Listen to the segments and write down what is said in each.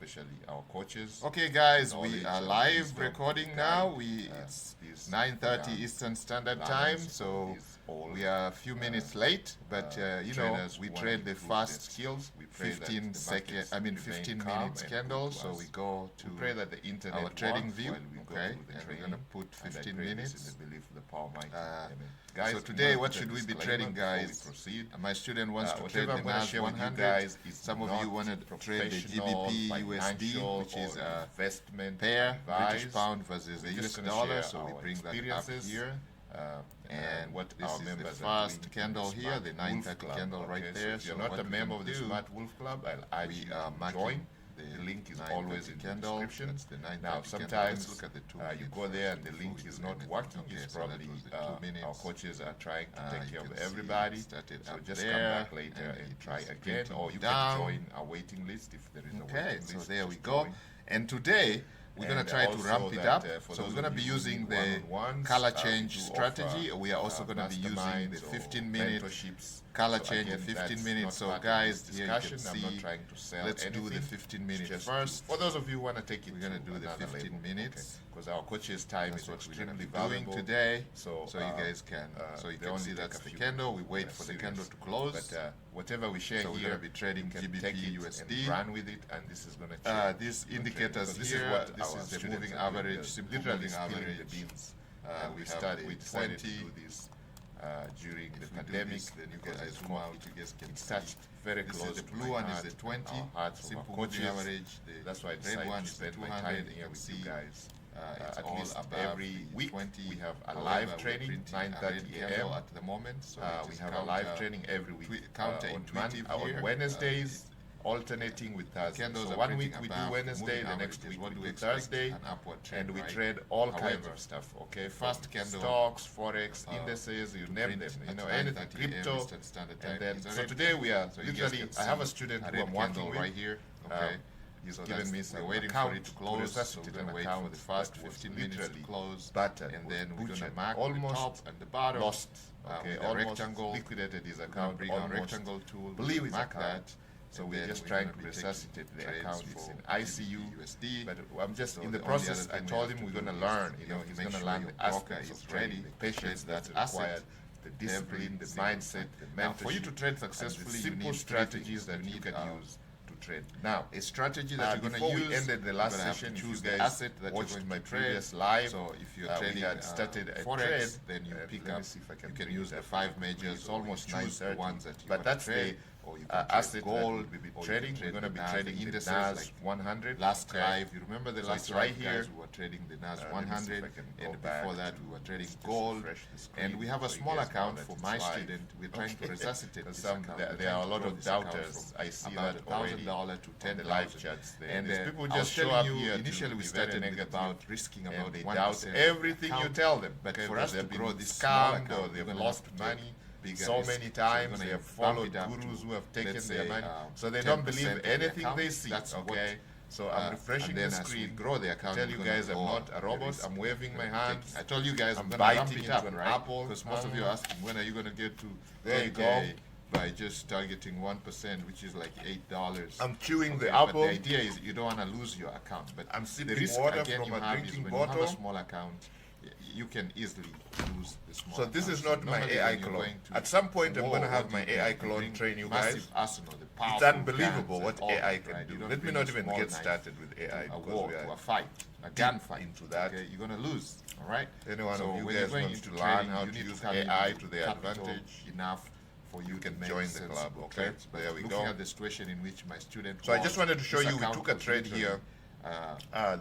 especially our coaches. Okay, guys, we are live recording now. It's 9:30 Eastern Standard Time, so we are a few minutes late. But you know, we trade the fast skills, 15 minutes candle. So we go to our trading view, okay, and we're gonna put 15 minutes. So today, what should we be trading, guys? My student wants to trade the NAS100. Some of you want to trade the GBPUSD, which is a pair, British pound versus the US dollar. So we bring that up here. And what this is the first candle here, the 9:30 candle right there. If you're not a member of the Smart Wolf Club, I'll add you to join. The link is always in the description. Now, sometimes look at the you go there and the link is not working. It's probably our coaches are trying to take care of everybody. So just come back later and try again, or you can join our waiting list if there is a waiting list. So there we go. And today, we're going to try to ramp it up. So we're going to be using the color change strategy. We are also going to be using the 15-minute color change in 15 minutes. So guys, here you can see, let's do the 15 minutes first. For those of you who want to take it, we're going to do the 15 minutes. Because our coach's time is extremely valuable valuable today. So you guys can, so you can see that's the candle. We wait for the candle to close. But whatever we share so here, we're going to be trading GBPUSD. and run with it, and this is going to change. These indicators this here, is what this is the moving average, simple moving average. The beans. We decided to do this during the pandemic. Then you guys zoom out, you guys can touch very close. The blue one is the 20, simple moving average. That's why I red one to is the spend my 200 time here with you guys. It's at all least above every week 20. we have a live training 9:30 a.m. at the moment. So we have a live training every week on Wednesdays, alternating with Thursday. So 1 week we do Wednesday, the next week we do Thursday, and we trade all kinds of stuff. Okay, first candle, stocks, forex, indices, you name them. You know, anything, crypto. And then so today we are literally. I have a student who I'm working with right here. Okay. He's given me some waiting account for it to close, so we're going to wait for the first 15 minutes to close, and then we're going to mark almost the top and the bottom. Lost, okay, almost rectangle, liquidated his account. Bring our Almost rectangle tool, believe his mark account. that. So we're just trying to resuscitate the account. It's in ICU, USD. but I'm just in the process. I told him we're going to learn. You know, he's going to learn the aspects of trading, the patience that's required, the discipline, the mindset, the mentorship. Now, for you to trade successfully, you need strategies that you can use to trade. Now, a strategy that you're going to use. We ended the last session. Choose the asset that watched you're going my to trade. previous live. So if you're trading, trading started a Forex, trade, then you pick up. You can use the 5 majors. It's almost choose the 9:30. ones that you but that's trade. the Or you can asset gold. We'll be trading. We're going to be trading indices the like NAS100. Last live, you remember the last right live, here. guys, we were trading the NAS100, and back before that we were trading gold. And we have a small account for my student. We're trying to resuscitate this account. There are a lot of doubters. I see that already. $1,000 to $10 live chats. And people just show up here. Initially, we started with about risking about they 1%. doubt everything you tell them. But for us to grow this scammed or they've lost money so many times, they have followed up gurus who have taken say, their money, so they don't believe anything they see. That's okay. So I'm refreshing the screen. Grow the account. Tell you guys I'm not a robot. I'm waving my hands. I told you guys I'm biting it up, into an right? apple. Because most of you are asking when are you going to get to there you go by just targeting 1%, which is like $8. I'm chewing the But apple. the idea is you don't want to lose your account. But I'm sipping the risk water again from you a have drinking is when bottle. you have a small account, you can easily lose the small So this account. is not my normally AI when you're clone. going to At some point I'm going to war, have what my you AI can clone bring train you massive guys. arsenal, the It's powerful unbelievable guns what and all AI that, can right? do. You don't Let me bring not a even small get knife started with AI a because war, we to are a fight, a gunfight. into that. Okay, you're gonna lose. All right. Any one So of you when guys you're going wants to into learn trading, how you to need use come in AI with to their capital advantage enough for you can make join the sensible club, okay? trades. But There we looking go. at the situation in which my student So I just wanted to show this you we account took a was trade literally, here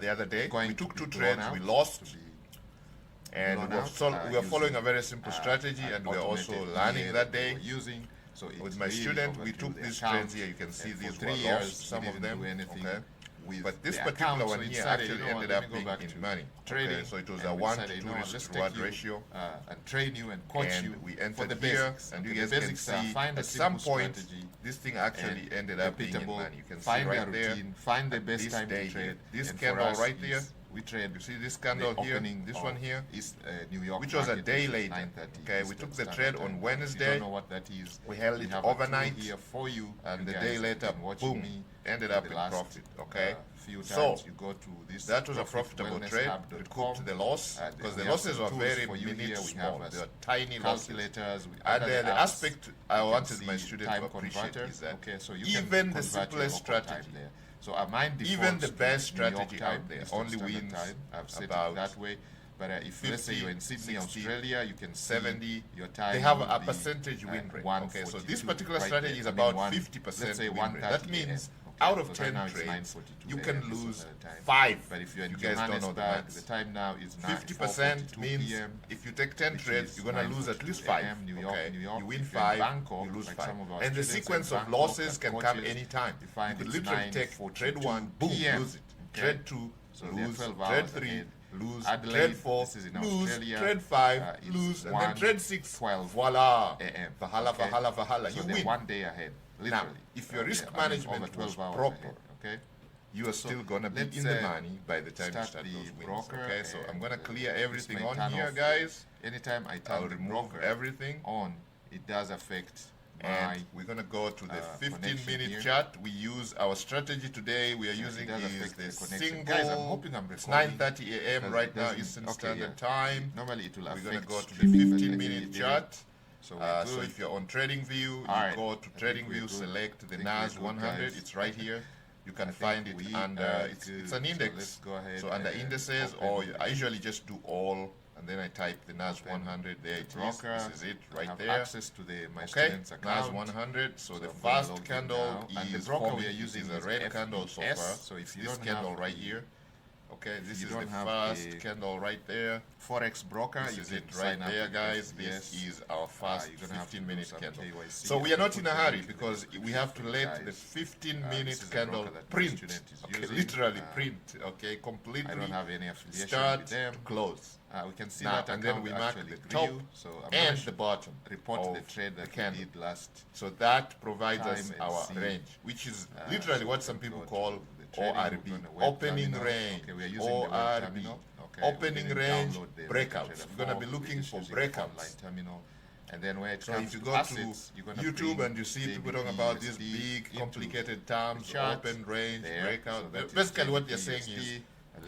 the other day. going We to took be 2 blown trades, out, we lost, to be and blown we were, out, we are following using, a very simple strategy, and we are also automated learning PA that day. we were using. So With my really student, we overthrew took the these account, trades here. You can see and these for were 3 years, lost, some we of didn't them. do anything Okay. with But this the particular account. one So here decided, actually you know what, ended let up me go being back in to money. trading, Okay, so it was and a we 1 to decided, 2 you know what, risk let's reward take you, ratio. and train you and coach And you we for entered the here, basics. and you Okay, guys the can basics are see find a at some simple point strategy, this thing actually ended up being in repeatable, money. You can see find right a there. routine, find the best This time day to trade. here, this And candle for us right there, is we trade. You see this candle the here, opening this of one here, is New York, which was a market, day which is later. 9:30 Okay, we Eastern took the Standard trade Time. on If you Wednesday. don't know what that is, We held we it have a tool overnight, here for you. and You the guys day later, have been watching boom, me ended for up the in last, profit. Okay, few times. So you go to this. that was a profitable trade. Recouped the loss because the losses were very minute small. They were tiny calculators. And the aspect I wanted my student to appreciate is that so you even the simplest strategy there. So mine even the best strategy out there only wins I've set about it that way. But if 50, let's say you're in Sydney, 60, Australia, you can 70. Your time. They have a percentage win rate. Okay, so this particular strategy is about 50% win rate. That means out of 10 trades, you can lose 5. But if you're in you guys don't know the maths. the time now is 50% means if you take 10 trades, you're going to lose at least 5. Okay? You win 5, you lose 5. And the sequence of loses can come anytime. You could literally take trade 1, boom, lose it. Trade 2, lose. Trade 3, lose. Trade 4, lose. Trade 5, lose. And then trade 6, 12, voila. Vahala, vahala, vahala. You win. 1 day ahead. Literally. Now, if your risk management was proper, you are still going to be in the money by the time you start those wins. Okay, so I'm going to clear everything on here, guys. Anytime I'll remove everything on, it does affect. And we're going to go to the 15-minute chart. We use our strategy today. We are using is the single. Guys, I'm hoping I'm it's 9:30 a.m. right now, Eastern Standard Time. Normally it will affect. We're going to go to the 15-minute chart. So if you're on TradingView, you go to TradingView, select the NAS100. It's right here. You can find it under, it's an index. So under indices, or I usually just do all, and then I type the NAS100. There it is. This is it right there. Access to my student's account. NAS100. So the first candle is the broker we are using is a red candle so far. So if you this candle right here. Okay, this is the first candle right there. Forex broker, this is it right there, guys. This is our first 15-minute candle. So we are not in a hurry because we have to let the 15-minute candle print. Okay, literally print. Okay, completely. I don't have any affiliation start with them. To close. We can see now, that, and then we mark the top and the bottom. Report the trade that we did last. So that provides us our range, which is literally what some people call ORB, opening range, ORB, opening range, breakouts. We're going to be looking for breakouts. And then where it so comes if you to go assets, to YouTube and you see people talking about these big, complicated terms, open range, breakout, basically what they're saying is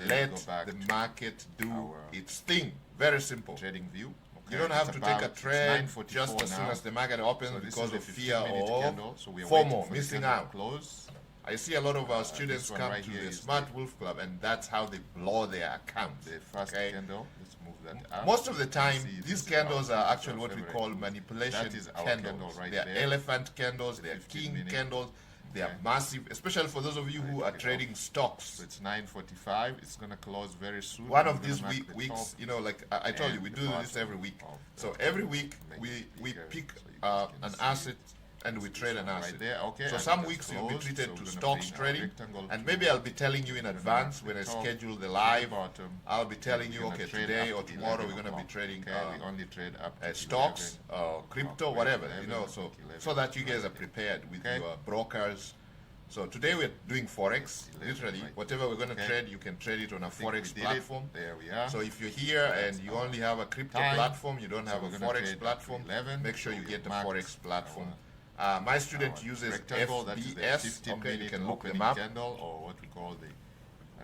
let the market do its thing. Very simple. TradingView. You don't have to take a trade just as soon as the market opens because of fear or FOMO, missing out. I see a lot of our students come to the Smart Wolf Club, and that's how they blow their account. The first candle, let's move that up. Most of the time, these candles are actually what we call manipulation candles. They are elephant candles, they are king candles, they are massive, especially for those of you who are trading stocks. So it's 9:45, it's going to close very soon. One of these weeks, you know, like I told you, we do this every week. So every week, we pick an asset and we trade an asset. So some weeks you'll be treated to stocks trading, and maybe I'll be telling you in advance when I schedule the live. I'll be telling you, okay, today or tomorrow we're going to be trading we only trade up stocks, crypto, whatever, you know, so that you guys are prepared with your brokers. So today we're doing Forex, literally. Whatever we're going to trade, you can trade it on a Forex platform. There we are. So if you're here and you only have a crypto platform, you don't have a Forex platform, make sure you get the Forex platform. My student uses FBS. Okay, you can look them up. Candle, or what we call the.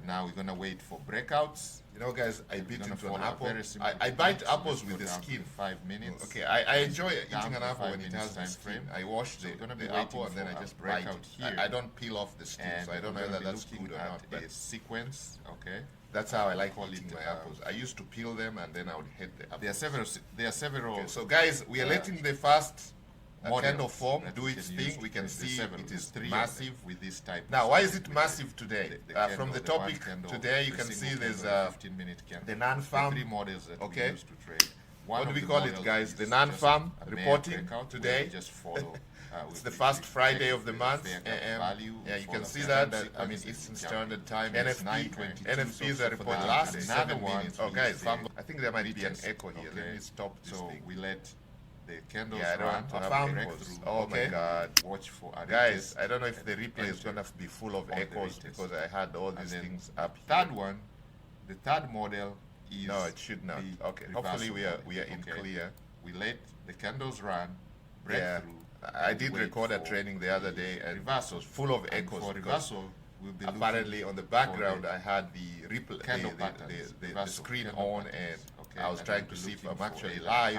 Now we're gonna wait for breakouts. You know, guys, I bit into an apple. I bite apples with the skin. 5 minutes. Okay, I enjoy eating an apple when it has the skin. I wash the apple and then I just bite it. I don't peel off the skin, so I don't know whether that's good or not. But sequence, okay. That's how I like eating my apples. I used to peel them and then I would hit the apple. There are several. Okay, so guys, we are letting the first candle form do its thing. We can see it is massive with this type. Now, why is it massive today? From the topic today, you can see there's the non-farm. Okay. What do we call it, guys? The non-farm reporting today. It's the first Friday of the month. Yeah, you can see that. I mean, Eastern Standard Time. NFPs are reported last 7 minutes. Oh, guys, I think there might be an echo here. Let me stop this thing. We let the candles run to have breakthrough. Oh my God! Watch for guys. I don't know if the replay is gonna be full of echoes because I had all these things up here. Third one, the third model is no, it should not. Okay, hopefully we are in clear. We let the candles run, breakthrough. I did record a training the other day and reversals full of echoes. For reversal, apparently on the background I had the screen on, and I was trying to see if I'm actually live.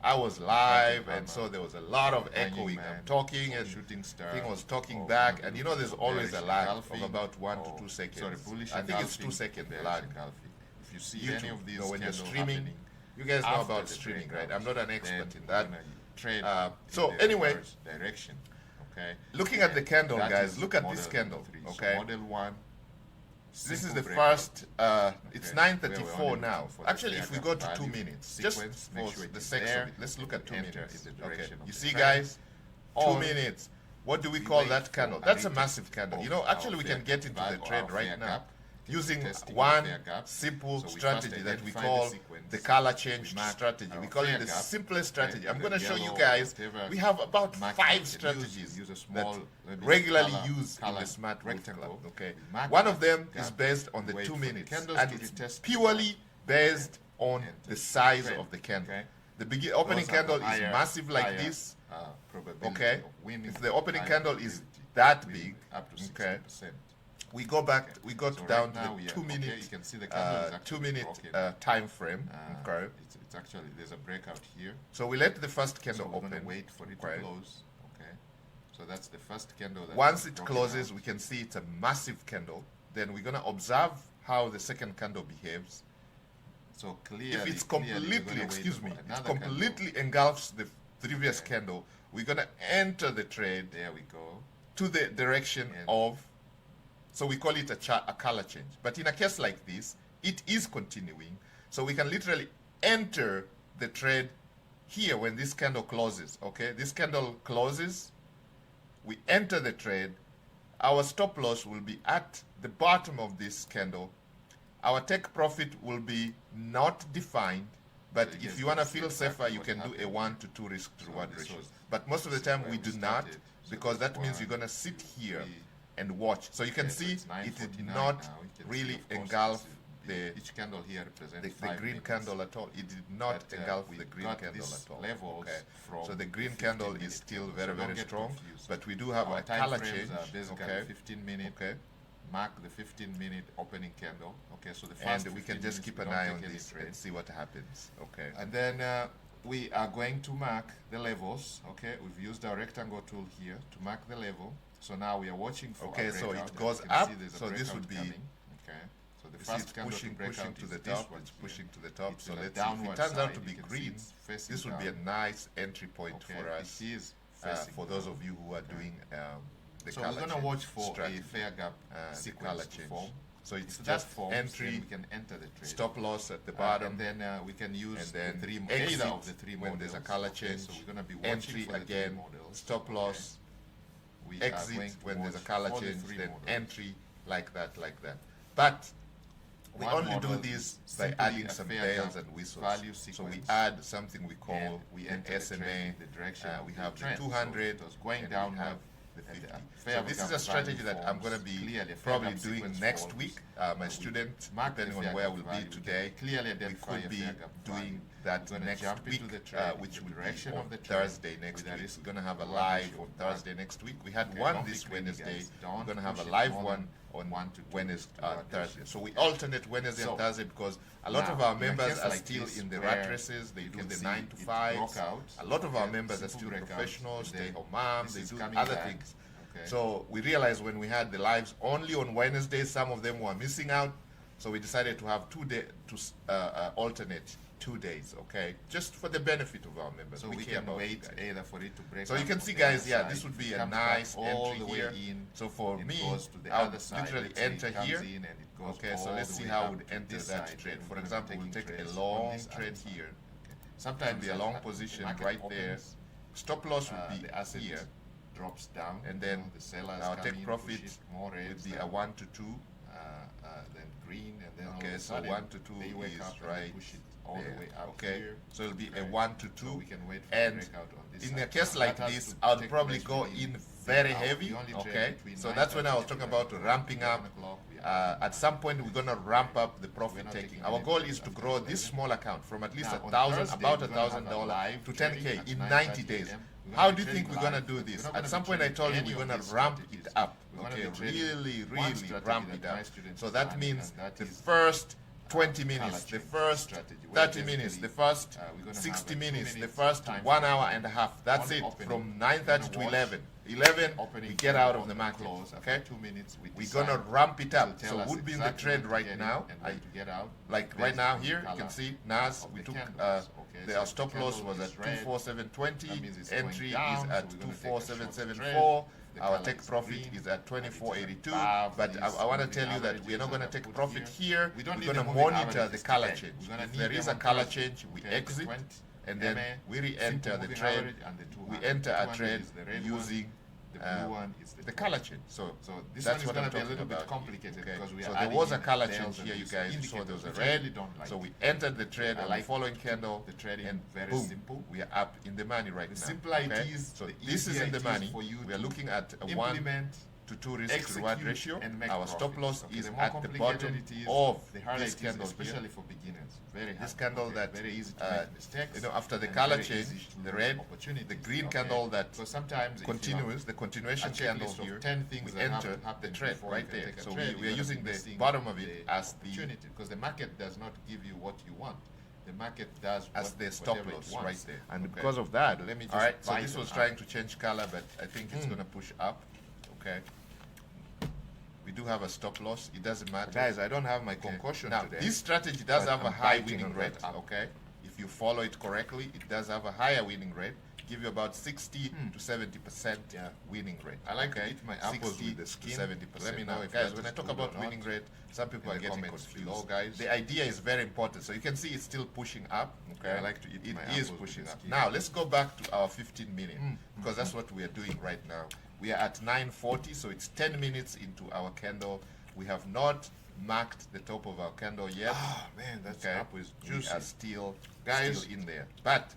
I was live, and so there was a lot of echoing. I'm talking, and thing was talking back, and you know there's always a lag of about 1 to 2 seconds. I think it's 2 second lag. If you see YouTube, any of these when you're streaming, you guys know about streaming, right? I'm not an expert in that. So anyway, direction. Okay. Looking at the candle, guys, look at this candle. Okay. So model 1. This is the first. It's 9:34 now. Actually, if we go to 2 minutes, just for the sake of it, let's look at 2 minutes. Okay. You see, guys, 2 minutes. What do we call that candle? That's a massive candle. You know, actually, we can get into the trade right now using one simple strategy that we call the color change strategy. We call it the simplest strategy. I'm going to show you guys, we have about 5 strategies that regularly used in the smart rectangle. Okay, one of them is based on the 2 minutes, and it's purely based on the size of the candle. The opening candle is massive like this. Okay, if the opening candle is that big, okay, we go back, we go down to the 2 minute, you can see the candle is 2 minute time frame. Okay, it's actually, there's a breakout here. So we let the first candle open. Wait for it to close. Okay, so that's the first candle. Once it closes, we can see it's a massive candle. Then we're gonna observe how the second candle behaves. So clearly, if it's completely, excuse me, it completely engulfs the previous candle, we're gonna enter the trade. There we go. To the direction of. So we call it a color change. But in a case like this, it is continuing. So we can literally enter the trade here when this candle closes. Okay, this candle closes. We enter the trade. Our stop loss will be at the bottom of this candle. Our take profit will be not defined. But if you want to feel safer, you can do a 1 to 2 risk to reward ratio. But most of the time we do not, because that means you're going to sit here and watch. So you can see it did not really engulf each candle here represents the green candle at all. It did not engulf the green candle at all. Okay. So the green candle is still very, very strong. But we do have a color change. Okay. 15 minute. Okay. Mark the 15-minute opening candle. Okay. So the first and we can just keep an eye on this and see what happens. Okay. And then we are going to mark the levels. Okay. We've used our rectangle tool here to mark the level. So now we are watching for a breakout. So it goes up. So this would be okay. So the first pushing to the top. It's pushing to the top. So let's see. If it turns out to be green, this would be a nice entry point for us. It is for those of you who are doing the so color we're going to watch for strategy, a fair gap sequence to form. So it's just entry, we can enter the trade. Stop loss at the bottom, and then we can use and then either of the 3 models. When there's a color change. So we're going to be entry for again, stop loss. We exit when there's a color change, then entry like that. But we only do this by adding some bells and whistles. So we add something we call the SMA. We have the 200, going down, we have the 50. So this is a strategy that I'm going to be probably doing next week. My student, depending on where we'll be today, we could be doing that next week, which will be on Thursday next week. We're going to have a live on Thursday next week. We had one this Wednesday. We're going to have a live one on Wednesday, Thursday. So we alternate Wednesday and Thursday because a lot of our members are still in the rat races. They do the 9 to 5s. A lot of our members are still professionals. They home moms. They do other things. So we realized when we had the lives only on Wednesday, some of them were missing out. So we decided to have 2 days to alternate 2 days, okay, just for the benefit of our members. So we can wait either for it to break. So you can see, guys, this would be a nice entry here. So for me, I would literally enter here. Okay, so let's see how we would enter that trade. For example, we'll take a long trade here. Sometimes be a long position right there. Stop loss would be here. Drops down, and then the sellers our take profit more would be a 1 to 2. Then green, and then okay, so 1 to 2 is right push it all the way up okay here. So it'll be a 1 to 2. So we can wait for and breakout on this in side. a case like this, I'll probably go in very heavy. Okay, so that's when I was talking about ramping up. At some point, we're gonna ramp up the profit taking. Our goal is to grow this small account from at least $1,000, about $1,000 to 10K in 90 days. How do you think we're gonna do this? At some point I told you we're gonna ramp it up. Okay, really ramp it up. So that means the first 20 minutes, the first 30 minutes, the first 60 minutes, the first 1 hour and a half. That's it, from 9:30 to 11. 11, we get out of the market, okay? We're gonna ramp it up. So would be in the trade right now. Like right now here, you can see NAS, we took, our stop loss was at 24720, entry is at 24774. Our take profit is at 2482, but I want to tell you that we're not going to take profit here. We're going to monitor the color change. If there is a color change, we exit, and then we re-enter the trade. We enter a trade using the color change. So this that's what I'm talking about. Complicated because we so there was a color change here, you guys. You saw there was a red. So we entered the trade on the following candle, and boom, we are up in the money right now. The simpler it is, so this is in the money. We are looking at a 1 to 2 risk to reward ratio. Our stop loss is at the bottom of this candle, especially for beginners. This candle that very easy to make mistakes. You know, after the color change, the red, the green candle that continues, the continuation candle here, we enter the trend right there. So we are using the bottom of it as the opportunity, because the market does not give you what you want. The market does as the stop loss right there. And because of that, let me just. All right. So this was trying to change color, but I think it's going to push up. Okay. We do have a stop loss. It doesn't matter. Guys, I don't have my concoction now, today. This strategy does have a high winning rate, okay? If you follow it correctly, it does have a higher winning rate. Give you about 60 to 70% winning rate. I like to eat my apples with the skin. 70%. Let me know, guys. When I talk about winning rate, some people are getting confused. Guys, the idea is very important. So you can see it's still pushing up. Okay, I like to eat my apples. It is pushing up. Now let's go back to our 15 minute because that's what we are doing right now. We are at 9:40, so it's 10 minutes into our candle. We have not marked the top of our candle yet. Oh man, that's apple is juicy. We are still in there. But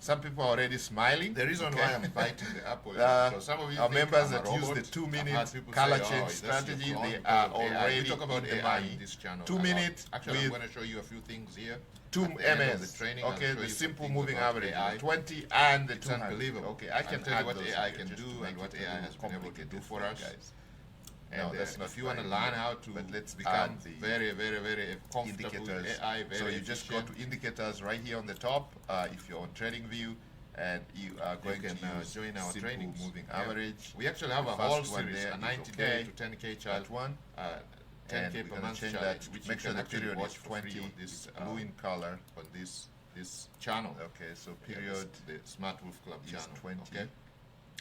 some people are already smiling. The reason why I'm biting the apple is because some of you our members that use the 2 minute color change strategy, they are already in the money. 2 minutes. Actually, I'm going to show you a few things here. 2 MS, okay, the simple moving average, 20 and the 200. Unbelievable. Okay, I can tell you what AI can do and what AI has been able to do for us. Guys. And that's not if you want to learn how to let's become very comfortable with AI, so you just go to indicators right here on the top. If you're on TradingView, and you are going to join our training moving average. We actually have a whole series, a 90-day to 10K chart one. 10K per month challenge, which make sure the period is 20, this blue in color on this channel. Okay, so period, the Smart Wolf Club channel. 20. Okay.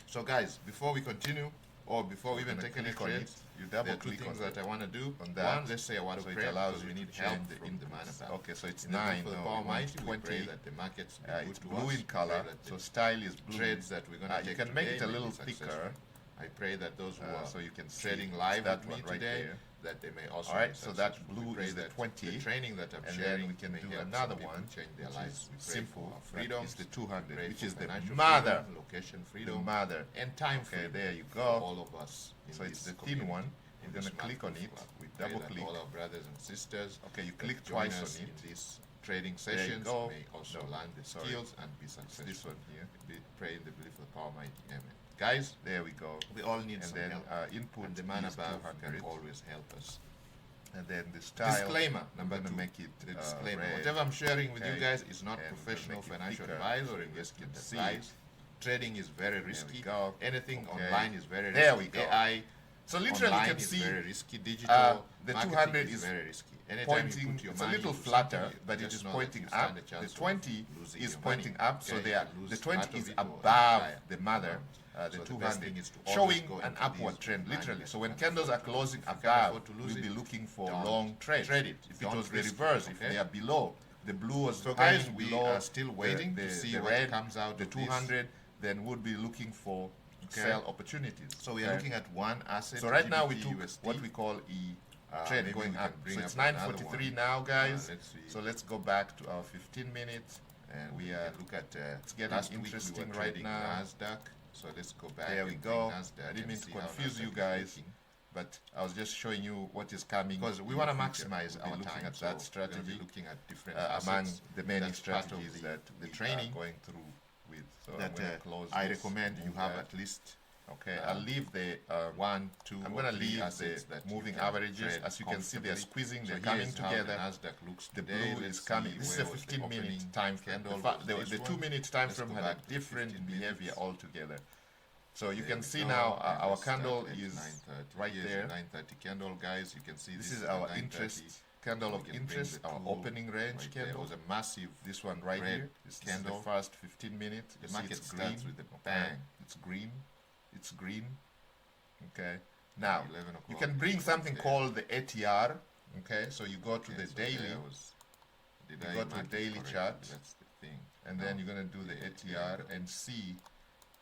So guys, before we continue, or before we even take any trades, you double click on things that I want to do. On that, one, let's say I want to pray because we need help from demand about. Okay, so it's 9. For the power mighty, 20. That the market's it's blue in color, so style is blue. Trades that we're going to take. You can make it a little thicker. I pray that those who are so you can trading live with me today, that they may also. All right, so that blue is the 20. The training that I'm sharing, we can do another one. Change their lives. Simple. Freedom is the 200, which is the mother. Location freedom. The mother. And time frame. Okay, there you go. All of us. So it's the thin one. You're gonna click on it. We double click. All our brothers and sisters. Okay, you click twice on it. In this trading sessions may also learn the skills and be successful. This one here. Pray in the belief of the power mighty. Amen. Guys, there we go. We all need some help. Input and the man above can always help us. And then the style. Disclaimer. Number 2. Make it disclaimer. Whatever I'm sharing with you guys is not professional financial advice or investment advice. Trading is very risky. Anything online is very risky. There we go. AI. So literally you can see very risky. Digital the 200 is very risky. Pointing. It's a little flatter, but it is pointing up. The 20 is pointing up, so the 20 is above the mother. The 200 is showing an upward trend, literally. So when candles are closing above, we'll be looking for long trade. If it was the reverse, if they are below, the blue was guys, we are still waiting to see what comes out. The 200, then we'll be looking for sell opportunities. So we are looking at one asset. So right now we took what we call trend going up. So it's 9:43 now, guys. So let's go back to our 15 minutes, and we look at it's getting interesting right now. NASDAQ. So let's go back. There we go. I didn't mean to confuse you guys, but I was just showing you what is coming because we want to maximize our time. At that strategy, looking at different among the many strategies that the training going through with. So that close I this, recommend you move have that. at least. Okay, I'll leave the 1, 2, I'm going to leave the moving averages. As you can see, they're squeezing, they're coming together. The blue is coming. This is a 15-minute time frame. The 2-minute time frame had a different behavior altogether. So you can see now our candle is right there. 9:30 candle, guys. You can see this is our interest candle of interest, our opening range candle. There was a massive, this one right here. This candle. The first 15 minutes. The market starts with a bang. It's green. It's green. Okay. Now you can bring something called the ATR. Okay. So you go to the daily. You go to the daily chart. That's the thing. And then you're gonna do the ATR and see.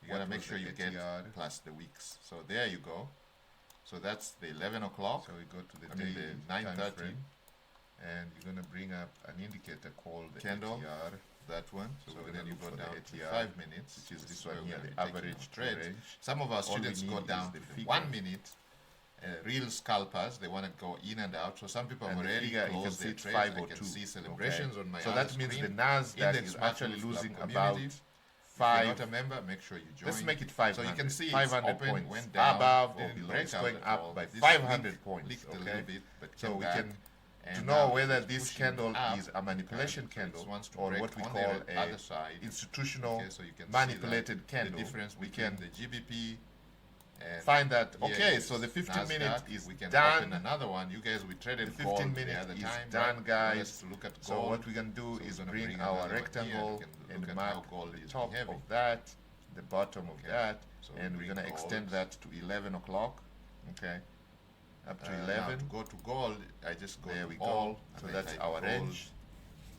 You gotta make sure you get plus the weeks. So there you go. So that's the 11 o'clock. So we go to the daily, the 9:30, and you're gonna bring up an indicator called the candle. ATR. That one. So then you go down to to 5 minutes, which is this one here, the average average trade. range. Some of our students go down the to 1 minute. Real scalpers, they want to go in and out. So some people have already closed their trades. I can see celebrations on my So that means the NASDAQ is actually losing about 5. If you're not a member, make sure you join. Let's make it 500. So you can see 500 open, points. went down, Above or didn't below. break It's out going at all. up by This 500 points. leaked a Okay. little bit, but So came we back. can And to now know whether it's this pushing candle up. is a manipulation candle It wants to or break what we on call the a other side. institutional Okay, so you can see manipulated that candle. The difference We between can the GBP and find that. here Okay, is so the 15 minute NASDAQ. is We can done. open another one. You guys, we traded The 15 gold the minute other is time, done, right? guys. Let's look at gold. So what we're gonna do So is we're gonna bring bring our another one here. rectangle We can and look at mark how gold the is top behaving. of that, the bottom of Okay. that, So we and we're bring gonna gold. extend that to 11 o'clock. Okay, up to Now 11. to go to gold, I just go There to we all, go. and So I that's type our gold, range.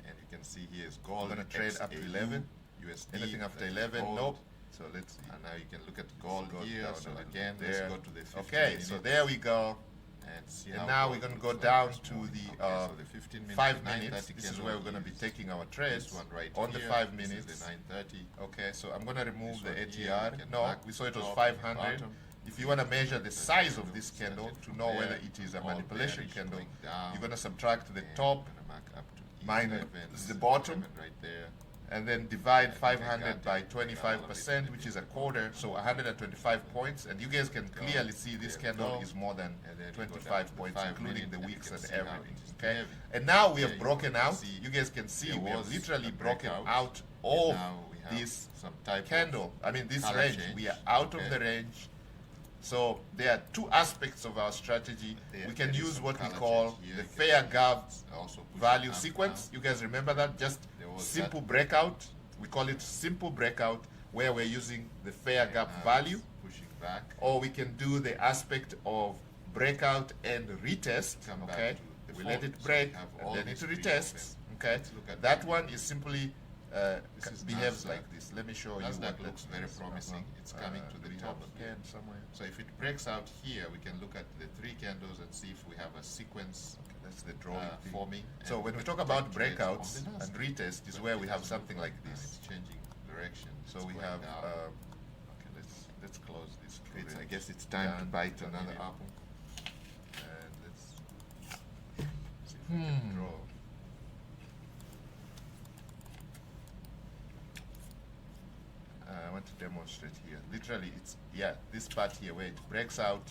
and you can see here is gold. We're gonna trade up to 11. USD. Anything after that's 11? gold. Nope. So let's see. And now you can look at gold go here. down So a little again, bit let's there. go to the 15 Okay, minutes so there we go. and see And how now gold we're gonna looks go like down this to morning. the Okay, so the 15 minutes, 5 the minutes. 9:30 This is candle where we're gonna be is taking our trades this one right on the here. 5 This minutes. is the 9:30. Okay, so I'm gonna remove This the one here, ATR. you can No, mark we saw it was top, 500. bottom. If you want to measure the size of this Started candle to from know there, whether it is a all manipulation bearish, candle, going down, you're gonna subtract the and top I'm gonna mark up to minus 11, the bottom, 11 right there. and then divide And 500 by take out 25%, which is a quarter, so 125 points. And you guys can clearly see this There we candle go. is more than And then you go down 25 to points, 5 including the minutes, and weeks you and can see how everything. it is Okay, behaving. and now we Here have you broken can out. see You guys can see there we have was literally a broken breakout. out And of now we have this some type candle. I mean, this color range. change. We are out Okay. of the range. So there are two aspects of our strategy. There- We can there is use some what we color call change here. the You can fair see gap it's also pushing value up sequence. now. You guys remember that? Just There was simple that. breakout. We call it simple breakout, where we're using the fair gap Now value. it's pushing back. Or we can do the aspect of breakout and retest. Come back Okay, to the we let fold. it So break we have and all then it these three retests. open. Okay, Let's look at that the- one is simply This is behaves NASDAQ. like this. Let me show you. NASDAQ what looks that very means. promising. It's coming to the Do we top have a again. pen somewhere. So if it breaks out here, we can look at the 3 candles and see if we have a sequence Okay, that's the drawing thing. forming. So and when we talk take about trades on breakouts the and NASDAQ. retest is But where we it have doesn't something look like now. this. It's changing direction. So It's we going have, down. okay, let's close this. I storage. guess it's time to Done. bite Done. another apple. And let's See if we can draw. I want to demonstrate here. Literally, it's, yeah, this part here where it breaks out.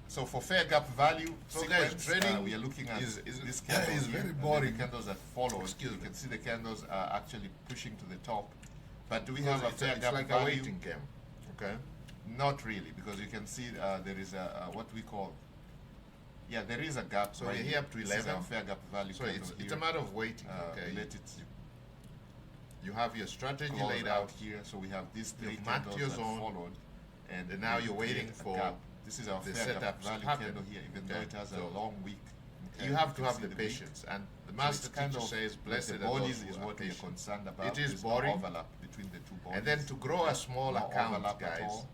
So for fair gap value, So guys, sequence, trading we are looking at is this candle is here, very and then boring. The candles that follow. Excuse You me. can see the candles are actually pushing to the top. But do we Because have a it's, fair it's gap like value? a waiting game. Okay. Not really, because you can see there is a what we call. Yeah, there is a gap. So right we're here up to This is 11. our fair gap value. So candle it's here. a matter of waiting. Okay. Let it You have your strategy close laid out out. here. So we have these 3 You've marked candles your that zone, followed, and now you're waiting create a for gap. This is our the fair gap setup to value happen. candle here, even though Okay. it has a So long wick. You have to can have see the wick. patience. And the So master it's kind teacher of says, like blessed the are those bodies who is are what we're patient. concerned about. It is There's no boring. overlap between the two bodies. And then to grow a small No account, overlap at guys, all.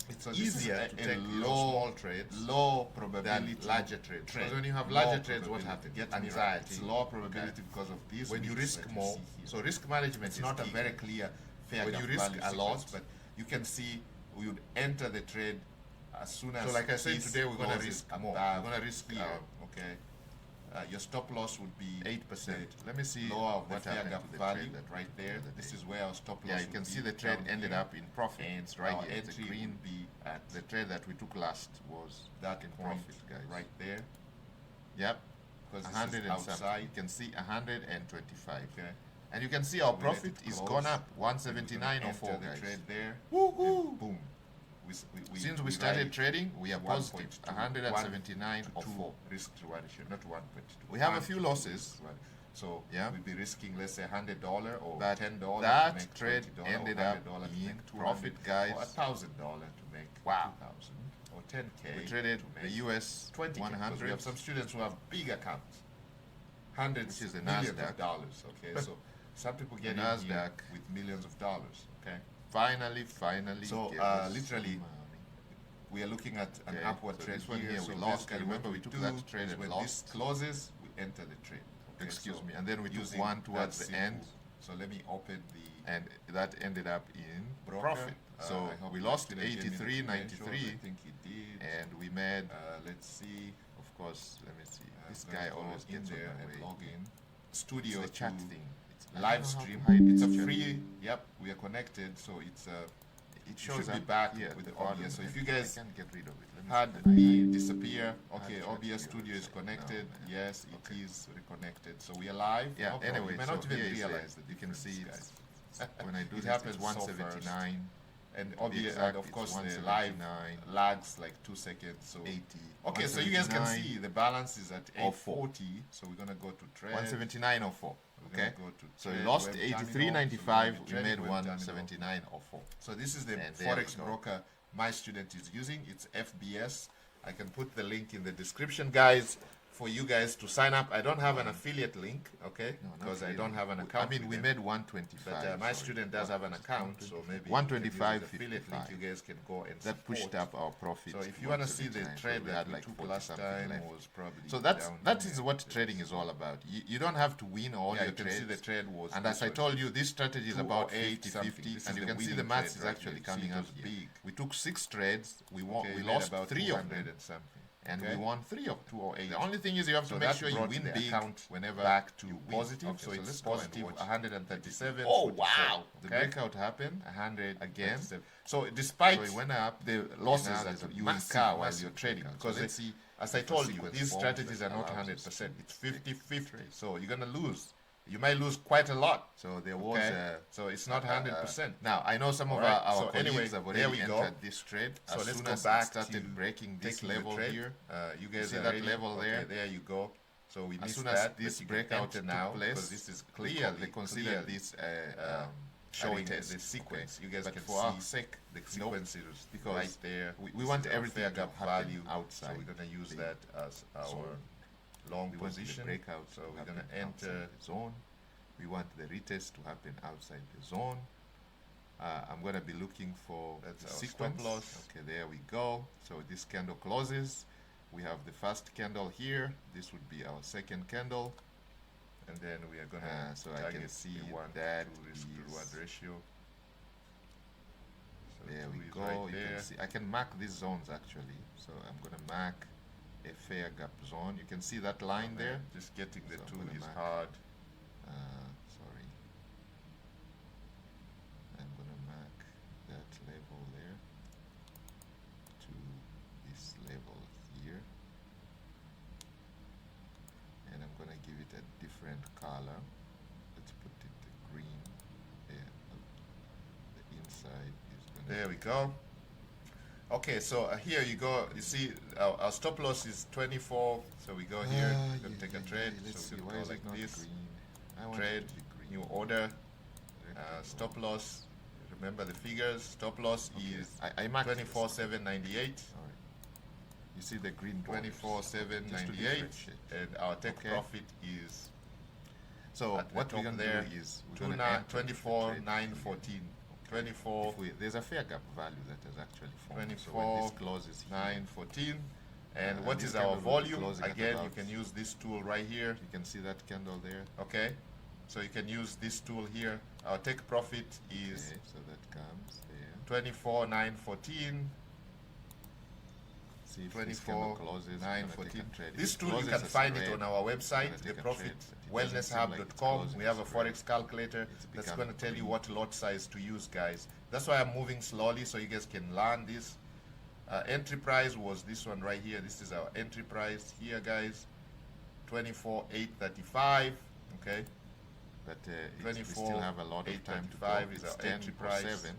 it's So this is easier a to take low- small trades low than probability larger trades. trade. Because when you have Low larger trades, what probability. happens? You get And anxiety. it's low probability because of this. When you mix risk that more, see here. so risk management It's is not a key. very clear fair When gap you risk value a lot, sequence, but you can see we would enter the trade as soon as So like I said, this today we're going to closes risk more. above We're going to risk here. Okay, your stop loss would be 8%. Let me see lower of the what fair happened gap to the value trade that right we there. did the other This day. is where our stop loss. Yeah, you can see the trade ended up in profit. and It's right our here. It's a entry green. would be at The trade that we took last was that in point profit, guys. right there. Yep. Because 100 and outside. something. You can see 125. Okay. And you can see our We let profit it is close. gone up We're 179 gonna or 4, enter the guys. trade there. Woo-hoo! And boom. Since we started ride trading, we are positive 1.2, 179 or 2 4. risk to reward ratio, not 1.2. We have a 1 few to 2 losses. risk to reward. So Yeah. we'd be risking, let's say, $100 or But $10 that to make trade $20 ended or up $100 to in make 200, profit, guys. or $1,000 to make Wow. 2,000 or 10K. We traded to the make US 20K. 100. We have some students who have big accounts, hundreds, Which is the millions NASDAQ. of dollars. Okay, so some people get in NASDAQ. here with millions of dollars. Okay, Finally. So, gave us literally, some money. we are looking at an Okay, upward so trend this one here So we lost. basically Remember what we took do that trade is and when lost. this closes, we enter the trade. Okay, Excuse so me. And then we took using one towards that the end, simple- So let me open the and that ended up in broker. profit. So I hope we my lost student gave me the 83.93, credentials. I think he did. and we made, Let's see. of course, let me see. This I'm gonna guy go always in gets on there my and way. log in. It's Studio the chat to thing. I don't live know how to stream. hide It's a chat. free. Yep, we are connected. So it's It should shows be up back here with at the bottom. OBS. So if I you guys can't get rid of it. Let me had see. me disappear. Okay, chat OBS here, Studio is let's say. connected. No, man. Yes, it Okay. is reconnected. So we are live. Yeah, No problem. anyway, you may so not even here is realize the- the you can difference, see guys. When I do It this, happens it's so 179. And To be obvious, exact, and of it's course the live 179, lags like 2 seconds. So 80. okay, so you guys can 179, see the balance is at 04. 840. So we're gonna go to trade. 179 or 4. We're Okay. gonna go to So we trade lost web terminal. 83.95. So We we're gonna be made trading web terminal. 179 or 4. So this is the And there we Forex go. broker my student is using. It's FBS. I can put the link in the description, guys, for you guys to sign up. I don't have an affiliate link, okay, No, not because I really. don't have an account. I mean, with we them. made 125. But my sorry. student does have an account, so maybe 125, affiliate link. 55. You guys can go and That pushed support. up our profit. So if you want to see the 179, so trade we that had we like took 40 last something time left. was probably So down that here. is what trading is all about. You don't have to win all Yeah, your you can trades. see the trade was. And as I told you, this strategy is about 208 something. 50-50, This and is you the can see the winning maths trade is right actually here. coming See, it up was here. big. We took 6 trades, we Okay, we made lost about 3 of 200 them, and something. and Okay. we won 3 of them. 208. The only thing is you have to So make that sure you brought win the big account whenever back to you win. positive. Okay, So it's let's go and positive watch. 137. Oh 44. wow! The Okay. breakout happened 100 again. So despite So it went up. the losses Now that there's a you massive, incur while massive you're trading, breakout. because So let's see as I if a told you, sequence these forms strategies that are not allows us 100%. to It's 50-50. trade. So you're gonna lose. You might lose quite a lot. So there was Okay. So it's not 100%. now I know some of Alright, our so colleagues anyway, have there already we go. entered this trade. So As let's soon go as back it started to breaking this taking the level trade. here, You guys see are that ready? level Okay, there? there you go. So we as missed soon as that. this but you can breakout enter took now place, because this is they considered this showing the retest, sequence. okay? You guys But can for see our sake, the nope, sequence is because right there. we This want is our everything fair to gap happen value outside So we're gonna use the that as our zone. long We want the position. breakout So to we're happen gonna enter. outside the zone. We want the retest to happen outside the zone. I'm going to be looking for That's the our sequence. stop loss. Okay, there we go. So this candle closes. We have the first candle here. This would be our second candle. And then we are gonna So I target can see the 1 that to 2 risk to reward is- ratio. So There 2 we is go. right You there. can see I can mark these zones actually. So I'm going to mark a fair gap zone. You can see that line there. Just getting the So I'm 2 gonna is mark. hard. Sorry. I'm going to mark that level there to this level here. And I'm going to give it a different color. Let's put it the green there. The inside is going to There we go. Okay, so here you go. You see, our stop loss is 24. So we go here. We're gonna take a trade. Let's So see, we why go is it like not this. green? I want Trade, it to be green. new order, stop loss. Remember the figures. Stop loss Okay. is I marked this. 24,798. Alright. You see the green borders. 24,798, differentiate. and our take Okay. profit is So at the what we're top going to there, do is we're going to enter the 24, trade. 914, 24, There's a fair gap value that has actually formed. So 24, when this closes here, 914. And and what this is our candle will be volume? closing at Again, you about- can use this tool right here. you can see that candle there. Okay, so you can use this tool here. Our take profit is Okay, so that comes there. 24,914. See if 24, closes, 9:14. This tool, you can find it on our website, theprofitwellnesshub.com. We have a Forex calculator that's going to tell you what lot size to use, guys. That's why I'm moving slowly so you guys can learn this. Entry price was this one right here. This is our entry price here, guys. 24,835. Okay. But we still have a lot of time to go. Is our entry price. 7.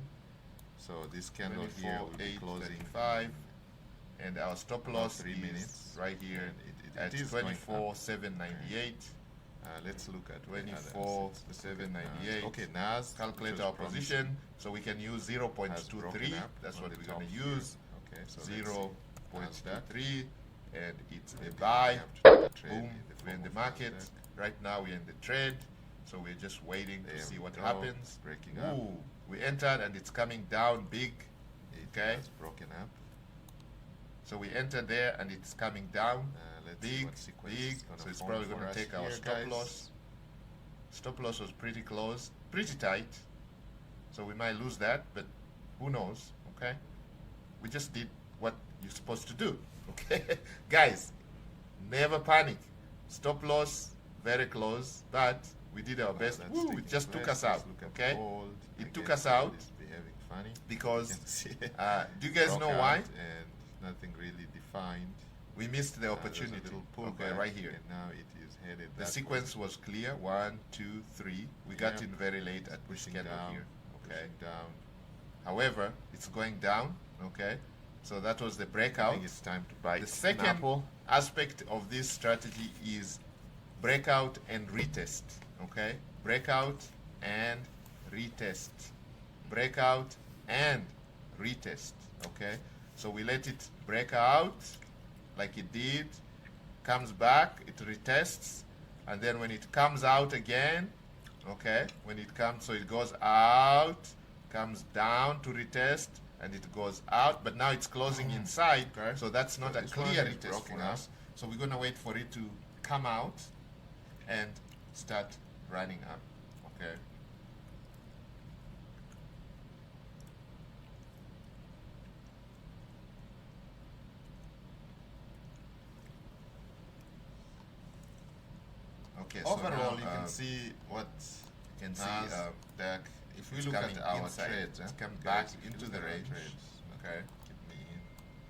So this candle here will be closing 5, and our stop loss 3 minutes right here at 24,798. Let's look at 24,798. Okay, NAS. Calculate our position, so we can use 0.23. That's what we're going to use. Okay, so 0.23, and it's a buy. Boom, we're in the market. Right now we're in the trade, so we're just waiting to see what happens. Breaking up. Ooh, we entered and it's coming down big. Okay, it's broken up. So we entered there and it's coming down big. So it's probably going to take our stop loss. Stop loss was pretty close, pretty tight. So we might lose that, but who knows? Okay, we just did what you're supposed to do. Okay, guys, never panic. Stop loss very close, but we did our best. Woo, it just took us out. Okay, it took us out because do you guys know why? And nothing really defined. We missed the opportunity. Little pullback right here. And now it is headed. The sequence was clear. 1, 2, 3. We got in very late at pushing down here. Okay. Down. However, it's going down. Okay. So that was the breakout. I think it's time to buy. The second aspect of this strategy is breakout and retest. Okay. Breakout and retest. Breakout and retest. Okay. So we let it break out like it did, comes back, it retests, and then when it comes out again, okay, when it comes, so it goes out, comes down to retest, and it goes out, but now it's closing inside, so that's not a clear retest for us. So we're going to wait for it to come out and start running up, okay. Okay, overall, so now, you can see what you can see that if we look at our trades, it's come back into the range. Okay,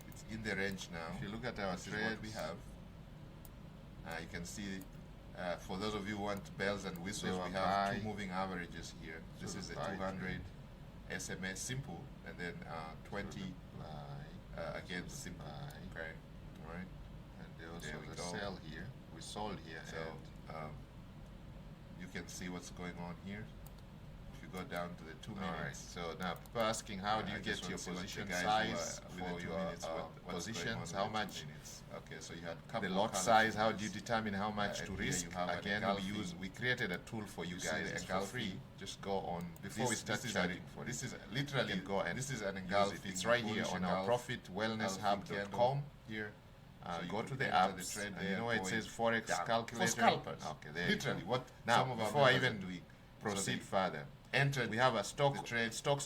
it's in the range now. If you look at our trades, we have. You can see. For those of you who want bells and whistles, we have 2 moving averages here. This is a 200 SMS simple, and then 20 again simple. Okay, all right. And there was a sell here. We sold here. So you can see what's going on here. If you go down to the 2 minutes. All right. So now people asking, how do you get your position size for your positions? How much? Okay, so you had the lot size. How do you determine how much to risk? Again, we created a tool for you guys for free. Just go on before we start charging for this. Is literally go and this is an engulf. It's right here on our profitwellnesshub.com. Here. Go to the apps, and you know it says Forex calculator. For scalpers. Okay, there literally. What now, some of before I even proceed so further, we have a stocks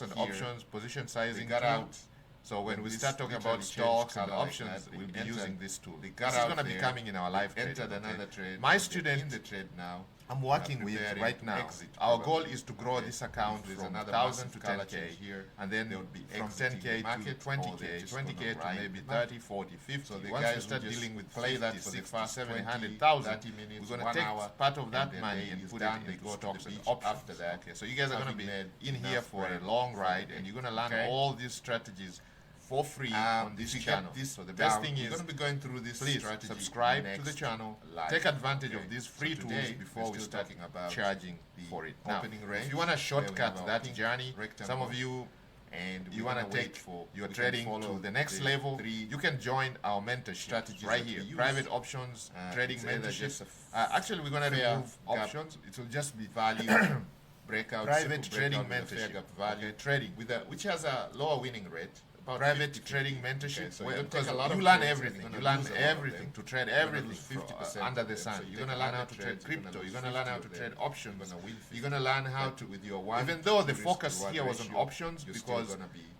and options, position sizing got out. So when we start talking about stocks and options, we'll be using this tool. This is going to be coming in our live trade. Entered another trade. My student in the trade now. I'm working with right now. Our goal is to grow this account from 1,000 to 10K here, and then there would be from 10K to 20K, 20K to maybe 30, 40, 50. So once you start dealing with play that for the first 700,000, we're going to take part of that money and put it into stocks and options. After that, okay, so you guys are going to be in here for a long ride, and you're going to learn all these strategies for free on this channel. So the best thing is, you're going to be going through this please strategy subscribe to the channel, take advantage of these free tools before we start about charging for it. Now, range, if you want to shortcut that journey, some of you and you want to take your trading to the next level, you can join our mentorship right here. Private options, trading mentorship. Actually, we're going to remove options. It will just be value. Breakout, private trading mentorship, value trading, with which has a lower winning rate. Private trading mentorship, so because you learn everything. You learn everything to trade everything under the sun. You're gonna learn how to trade crypto. You're gonna learn how to trade options. You're gonna learn how to with your one. Even though the focus here was on options, because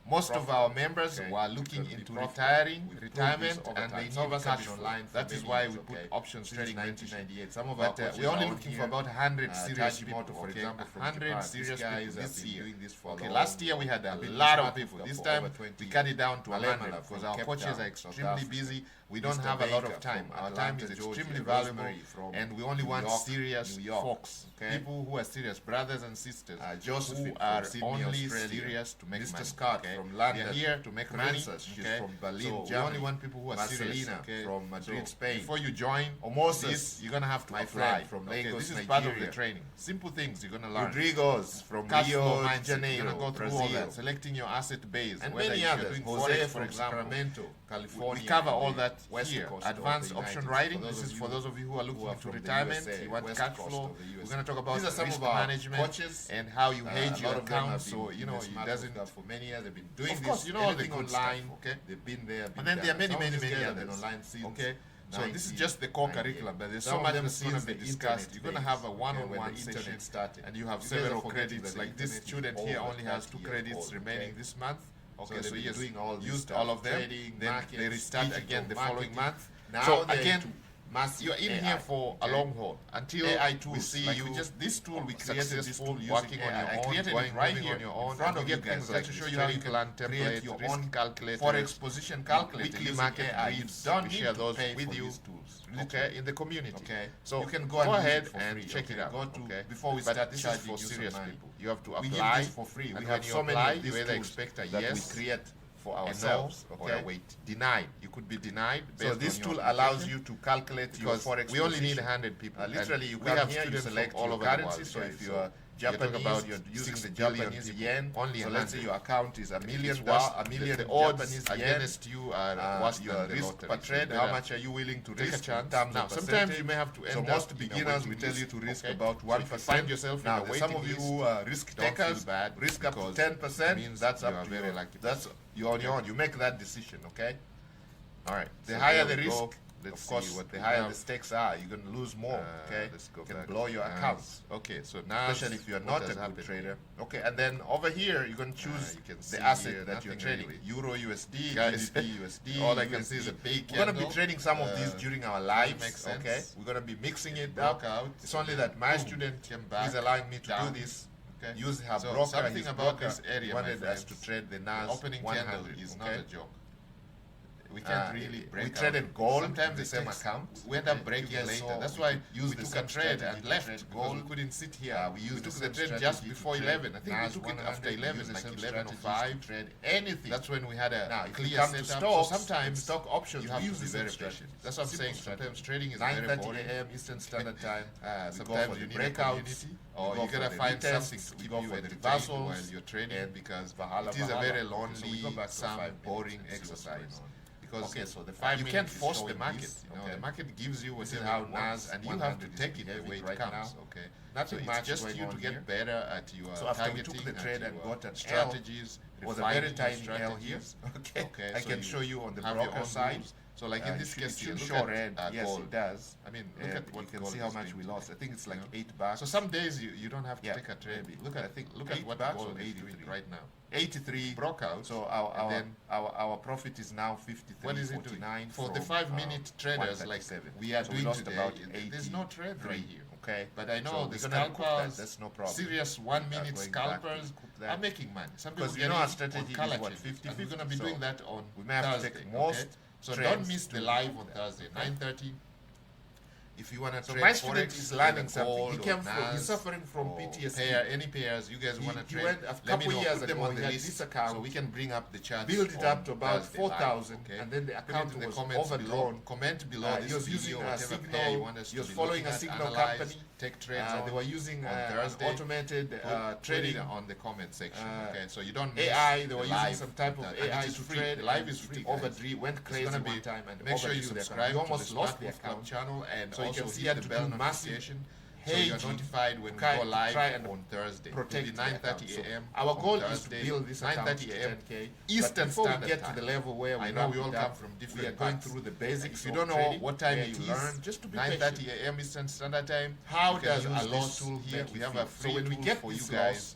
most of our members were looking into retirement, and they need cash flow. That is why we put options trading 1998. Some of our we're only looking for about 100 serious people. For example, 100 serious people this year. Okay, last year we had a lot of people. This time we cut it down to 100 because our coaches are extremely busy. We don't have a lot of time. Our time is extremely valuable, and we only want serious folks, people who are serious, brothers and sisters, who are only serious to make money. Scott from London, here to make money. She's from Berlin, Germany. We only want people who are serious. From Madrid, Spain. Before you join, Moses, you're gonna have to apply from Lagos, this is part of the training. Simple things you're gonna learn. Rodrigo's from Rio de Janeiro, you're gonna go through all that, selecting your asset base, and many others. Jose from Sacramento, California. We cover all that here. Advanced option writing. This is for those of you who are looking into retirement. You want cash flow. We're going to talk about risk management and how you hedge your account. So it doesn't. For many years they've been doing this. All the online. They've been there. And then there are many others. Online scenes. So this is just the core curriculum, but there's so much that's going to be discussed. You're going to have a one-on-one session, and you have several credits. Like this student here only has 2 credits remaining this month. Okay, so he has used all of them, then they restart again the following month. So again, you're in here for a long haul until we see you. This tool we created, this tool working on your own, going right here on your own. In front of you guys, like to show you how you can create your own calculator, Forex position calculator, weekly market briefs. We share those with you. In the community. So you can go ahead and check it out. Before we start, this is for serious people. You have to apply. We give this for free. We have so many of these tools expect a yes we create for ourselves, or wait, denied. You could be denied. So this tool allows you to calculate your forex. We only need 100 people. Literally, you come here, you select all of currencies. So if you're Japanese, you're using the Japanese yen. Only so let's say your account is $1 million. The odds against you are worse than the risk per trade. How much are you willing to risk? Now, sometimes you may have to end up. So most beginners, we tell you to risk about 1%. Find yourself now. Some of you who are risk takers, risk up to 10%. Means that's up to very lucky. That's you're on your own. You make that decision. All right. The higher the risk. Of course, the higher the stakes are, you're going to lose more. You can blow your accounts. So now, especially if you're not a good trader. And then over here, you're going to choose the asset that you're trading. Euro USD, GBPUSD. All I can see is a big candle. We're going to be trading some of these during our lives. We're going to be mixing it up. It's only that my student is allowing me to do this. Use her broker. Something about this area wanted us to trade the NAS100. Opening candle is not a joke. We can't really break. We traded gold, sometimes the same account. We end up breaking later. That's why we took a trade and left gold. We couldn't sit here. We took the trade just before 11. I think we took it after 11, like 11:05. Trade anything. That's when we had a clear setup. So sometimes stock options you have to be very patient. That's what I'm saying. Sometimes trading is very boring. 9:30 a.m. Eastern Standard Time. Sometimes you need breakouts. Or you gotta find something to keep you at reversals while you're trading, because it is a very lonely, some boring exercise. Because so the 5 you can't force the market. The market gives you what how NAS, and you have to take it the way it comes. Nothing much. Just you to get better at your targeting. We took the trade and got at strategies. It was a very tiny L here. I can show you on the broker side. So like in this case, you show red. Yes, it does. I mean, look at what you can see how much we lost. I think it's like $8. So some days you don't have to take a trade. Look at what gold is doing right now. 83 broke out. So our profit is now 53. What is it doing? For the 5-minute traders, like we are doing today, about 80. There's no trade right here. But I know the scalpers, that's no problem. Serious 1-minute scalpers are making money. Some people because our strategy is what 50. If we're gonna be doing that on we may have to take most. So don't miss the live on Thursday, 9:30. If you want to trade, my student is learning something. He came from, he's suffering from PTSD. Any pairs you guys want to trade? Went a couple years ago, he had this account, so we can bring up the chart. Build it up to about 4,000, and then the account was overdrawn. Comment below. He was using a signal. He was following a signal company. Take trades. They were using automated trading on the comment section. So you don't miss AI. They were using some type of AI to trade. Live is free. Overdrew, went crazy one time, and make sure you subscribe. You almost lost the account channel, and so you can see at the bell notification. So you're notified when we go live on Thursday. Protect 9:30 a.m. Our goal is to build this 9:30 a.m. Eastern Standard Time. Get to the level where we know we all come from different. We are going through the basics. If you don't know what time you learn, just to be 9:30 a.m. Eastern Standard Time. How does a loss tool here? We have a free tool for you guys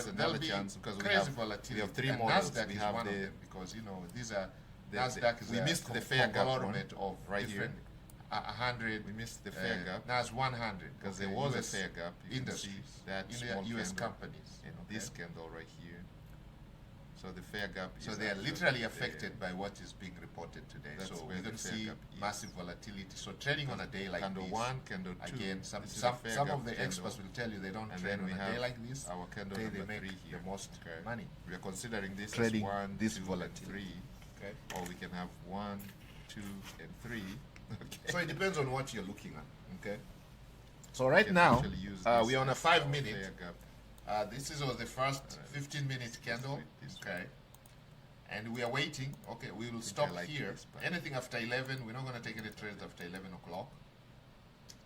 there's another chance because we have three and models. NASDAQ We is have one of the them because these are NASDAQ is we missed the fair gap conglomerate of right here. 100. We missed the fair gap. NAS100 because there was a fair gap. You industries, can see that in small US candle companies. and this candle right here. So the fair gap is So they are actually literally there. affected by what is being reported today. That's So where we the don't fair see gap is. massive volatility. So trading on a day like Candle this, 1, candle 2. again, This some is some, the fair some gap of the candle. experts will tell you they don't And trade then on we a have day like this. our candle They number make 3 here. the most money. We are considering this Trading as 1, this 2, and volatility. 3. Okay. Or we can have 1, 2, and 3. So it depends on what you're looking at. Okay. So right now, we're on a 5 minute. This is the first 15-minute candle. Okay. And we are waiting. Okay, we will stop here. Anything after 11, we're not going to take any trades after 11 o'clock.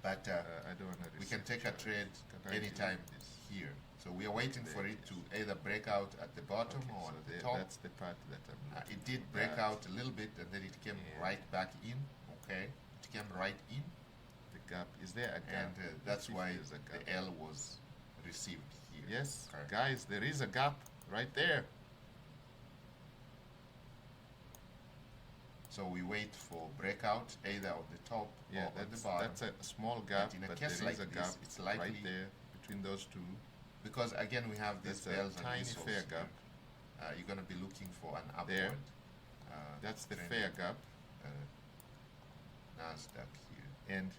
But we can take a trade anytime here. So we are waiting for it to either break out at the bottom or at the top. That's the part that it did break out a little bit, and then it came right back in. Okay, it came right in. The gap, is there a gap? And that's why the L was received here. Yes, guys, there is a gap right there. So we wait for breakout either on the top or on the bottom. That's a small gap, and in a case like this, it's likely right there between those two. Because again, we have this tiny fair gap. You're going to be looking for an upward. There. That's the fair gap. NASDAQ here. And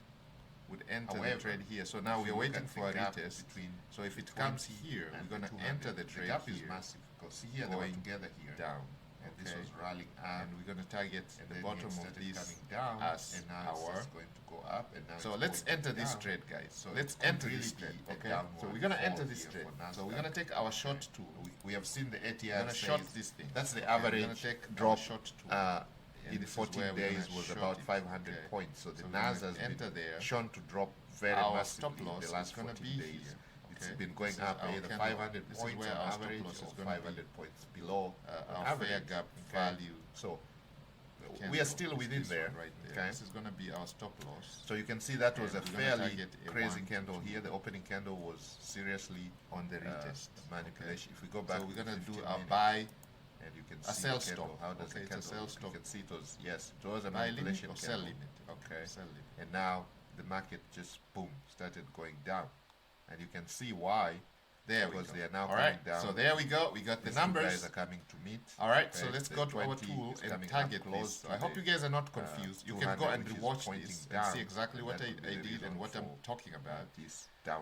would enter the trade here. So now we're waiting for a retest. So if it comes here, we're going to enter the trade here. The gap is massive. Because see here, they were together here. Down. And this was rallying up, and we're going to target the bottom of this coming down, as and now it's going to go up. And now so let's enter this trade, guys. So let's enter this trade. Okay. So we're going to enter this trade. So we're going to take our short tool. We have seen the ATR. We're going to short this thing. That's the average. We're going to take drop short tool. In 14 days was about 500 points. So the NAS has been shown to drop very massively in the last 14 days. It's been going up either 500 points on average or 500 points below our fair gap value. So we are still within there. Right there. Okay. This is going to be our stop loss. So you can see that was a fairly crazy candle here. The opening candle was seriously on the retest manipulation. If we go back, so we're going to do our buy. And you can see a sell stop. How does it sell stop? You can see it was, yes, it was a manipulation or sell limit. Okay. Sell limit. And now the market just boom started going down. And you can see why. There because they are now coming down. So there we go. We got the numbers. Guys are coming to meet. All right. So let's go to our tool and target this. I hope you guys are not confused. You can go and rewatch this and see exactly what I did and what I'm talking about.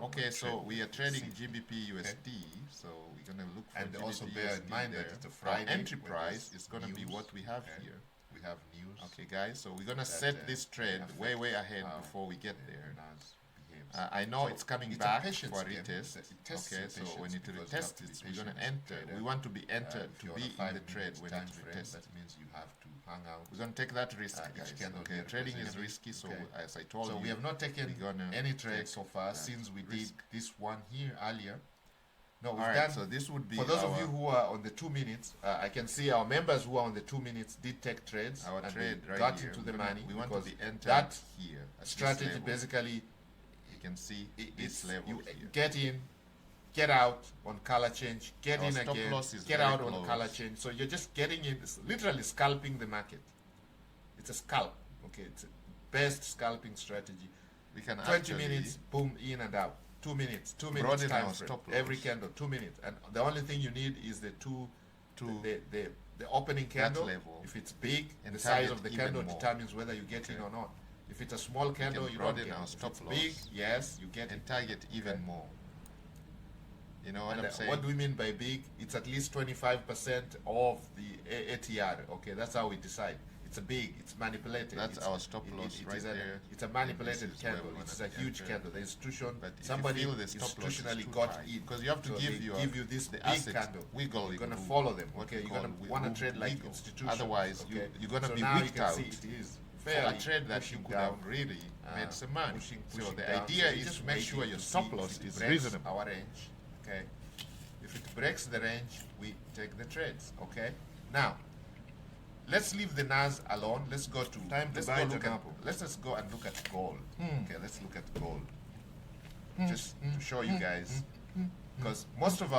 Okay. So we are trading GBPUSD. So we're gonna look for and also bear in mind that it's a Friday. Entry price is gonna be what we have here. We have news. Okay, guys. So we're gonna set this trade way ahead before we get there. I know it's coming back for a retest. Okay, so when it retests, we're going to enter. We want to be entered to be in the trade when it retests. That means you have to hang out. We're going to take that risk, guys. Okay, trading is risky, so as I told you, we have not taken any trade so far since we did this one here earlier. No, we've done. So this would be for those of you who are on the 2 minutes. I can see our members who are on the 2 minutes did take trades. Our trade got into the money. We want to be entered that here. Strategy basically. Can see this level you here. Get in, get out on color change, get in again, get out on color change. So you're just getting in, literally scalping the market. It's a scalp. Okay, it's a best scalping strategy. We can 20 minutes, boom, in and out. 2 minutes, 2 minutes time frame. Every candle, 2 minutes, and the only thing you need is the the opening candle. If it's big, and the size of the candle determines whether you get in or not. If it's a small candle, you don't get it. If it's big, yes, you get and target even more. You know what I'm saying? What do we mean by big? It's at least 25% of the ATR. Okay, that's how we decide. It's a big, it's manipulated. That's our stop loss right there. It's a manipulated candle. It's a huge candle. The institution, somebody institutionally got in. Because you have to give you this big candle. Wiggle. You're going to follow them. Okay, you're going to want to trade like institution. Otherwise, you're going to be wicked out. It is a trade that you could have really made some money. So the idea is to make sure your stop loss is reasonable. Our range, okay. If it breaks the range, we take the trades, okay. Now, let's leave the NAS alone. Let's go to let's just go and look at gold. Okay, let's look at gold. Just to show you guys, because most of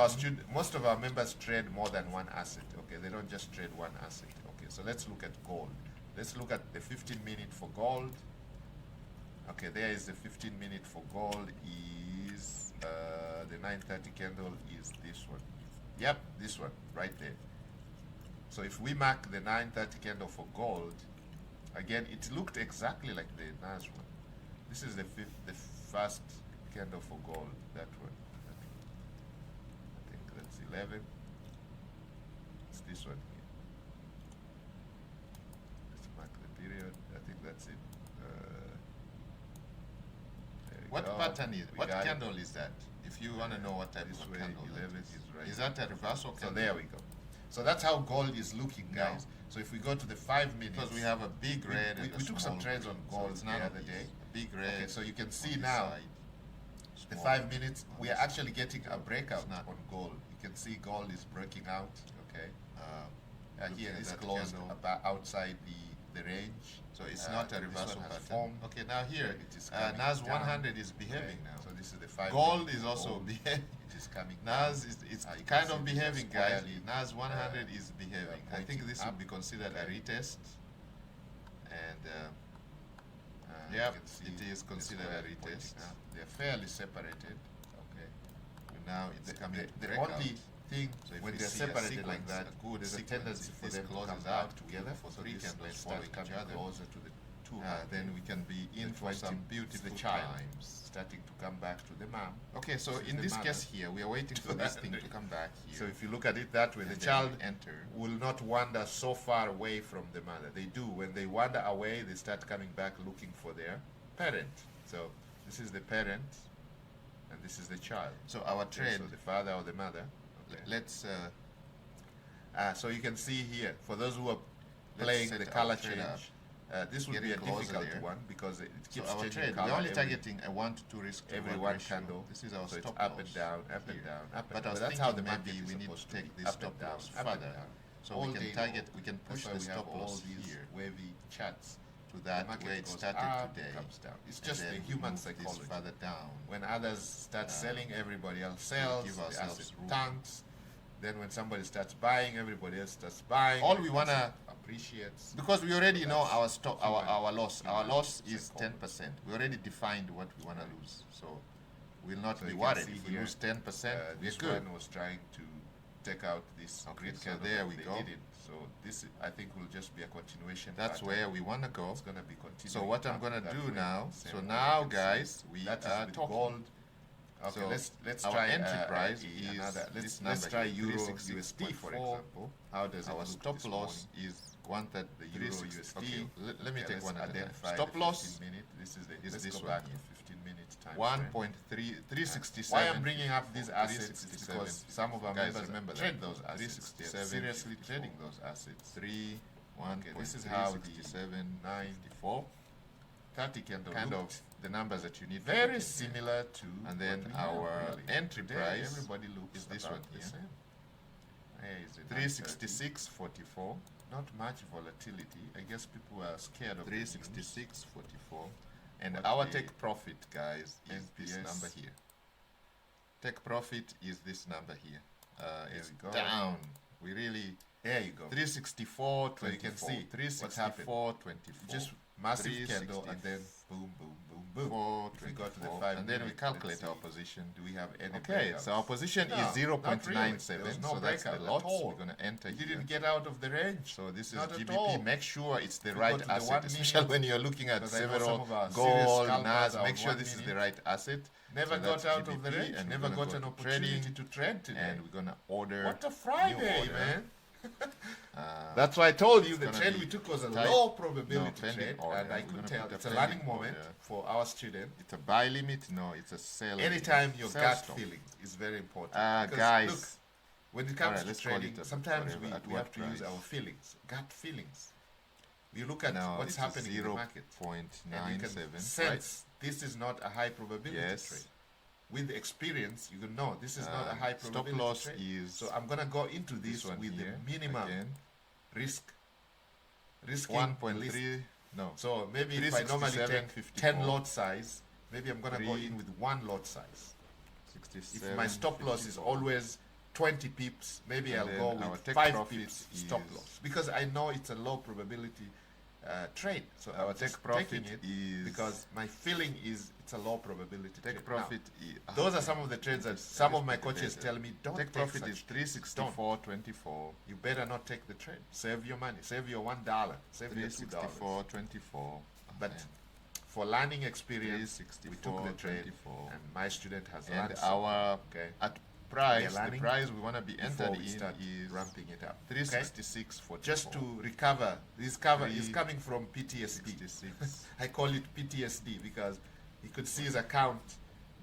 our members trade more than one asset. Okay, they don't just trade one asset. Okay, so let's look at gold. Let's look at the 15-minute for gold. Okay, there is the 15-minute for gold is the 930 candle is this one. Yep, this one right there. So if we mark the 930 candle for gold, again, it looked exactly like the NAS one. This is the first candle for gold, that one. I think that's 11. It's this one here. Let's mark the period. I think that's it. What pattern is, what candle is that? If you want to know what type of candle is that a reversal candle? So there we go. So that's how gold is looking, guys. So if we go to the 5 minutes, because we have a big red, we took some trades on gold the other day. Big red. Okay, so you can see now the 5 minutes, we are actually getting a breakout on gold. You can see gold is breaking out. Okay, here is closed about outside the range. So it's not a reversal pattern. Okay, now here it is NAS100 is behaving now. So this is the 5 gold is also behaving. It is coming. NAS it's kind of behaving, guys. NAS100 is behaving. I think this would be considered a retest, and yeah, it is considered a retest. They're fairly separated. Okay, now it's coming. The only thing, so when they're separated like that, there's a tendency for them to come out together for 3 candles following each other closer to the 200. Then we can be in for some beautiful times. Starting to come back to the mom. Okay, so in this case here, we are waiting for this thing to come back here. So if you look at it that way, the child will not wander so far away from the mother. They do. When they wander away, they start coming back looking for their parent. So this is the parent, and this is the child. So our trade, so the father or the mother. Okay. Let's. So you can see here, for those who are playing the color change, this would be a difficult one because it keeps changing color. We're only targeting a 1 to 2 risk every one candle. This is our so stop up loss. and down, up and down, up and down. But that's how the market maybe is we need supposed to take be, this up and stop down, loss up further. and down. So we can target, we can push the stop loss here, wavy charts to that where it started up, today. Comes down. It's just the human psychology. Further down. When others start selling, everybody else sells. Give the ourselves asset room. tanks. Then when somebody starts buying, everybody else starts buying. All we wanna appreciates, because we already know our stop, our loss. Our loss is 10%. We already defined what we wanna lose, so we'll not be worried. If we lose 10%, we're this good. one was trying to take out this grid so candle. there we go. Did it. So this, I think, will just be a continuation. That's pattern. where we wanna go. It's gonna be continuing. So what I'm gonna do now? Same So way now, you can guys, see. we That is are with talking. gold. Okay, So let's our try entry price is another. this Let's number try here, Euro 366.4. USD, for example. How does it Our look stop this loss morning? is 130. The Euro USD. Okay, let me take let's one at a time. identify Stop the loss 15 minute. This is the. is Let's this go one back here. to 15 minutes time. 367. Why I'm bringing up these assets is 367. because some of our Guys, members remember that. trade those assets. They're 367, seriously 54. trading those assets. 3, 1. Okay, this is how the 94. 30 candle Kind looked. of the numbers that you need. to Very look in similar to. And then what we have, our really. entry Today, price everybody looks is this about one the here. same. Hey, is it 366.44. Not much volatility. I guess people are scared of the news. 366.44. And What our the take profit, guys, is this NPS number here. Take profit is this number here. It's we go. down. We really. There you go. 364.24. So you can see what's happened. 364.24. Just massive candle and then boom, boom, boom, boom. If we go to the 5 and then we minute, calculate let's our see. position. Do we have any Okay, breakouts? so our position No, is not really. 0.97, There was no so that's the breakout at lot. all. We're going to enter You here. didn't get out of the range. So this is Not at GBP. all. Make sure it's the If we right go to the 1 asset, especially minute, when you're looking at because I know some several of our serious gold, scalpers NAS. are Make on sure 1 this is the minute. right asset. Never So got that's out of the GBP, range. and Never we're gonna got go an to opportunity trading, to trade today. and we're gonna order. What a Friday, order. man. That's why I told you The gonna trade be we took was a tight. low probability pending trade, order. and I We're could gonna tell put a it's a pending learning moment order. for our student. It's a buy limit. No, it's a sell. Anytime your Sell gut stop. feeling is very important. Because, Guys. look, when it comes Alright, to let's call trading, it a sometimes whatever, at we what have to use price? our feelings, gut feelings. We look at Now what's it's happening in the market, and you can 0.97. sense this is not a high probability Yes. trade. With experience, you can know this is not a high Stop probability loss trade. is So I'm gonna go into this this one with here, the minimum again. risk. Risking 1.3. No. So maybe if I normally take 367.54. 10 lot size, maybe I'm gonna go in with 1 lot size. 67. If my stop loss is always 20 pips, maybe And I'll then go our with take 5 profit pips stop is- loss because I know it's a low probability trade. So Our I'm just take profit taking it is because my feeling is it's a low probability take trade. profit. Now, those are some of the trades that some of my coaches tell me don't Take take profit such is 364.24. You better not take the trade. Save your money. Save your $1. Save your $2. 364.24. But for learning experience, we took the trade, 364.24. and my student has And learned. our Okay. at price, We are the learning price we want to be before entered we in start is ramping it up. 366.44. Just to recover, this cover is Three- coming from PTSD. 66. I call it PTSD because he could see his account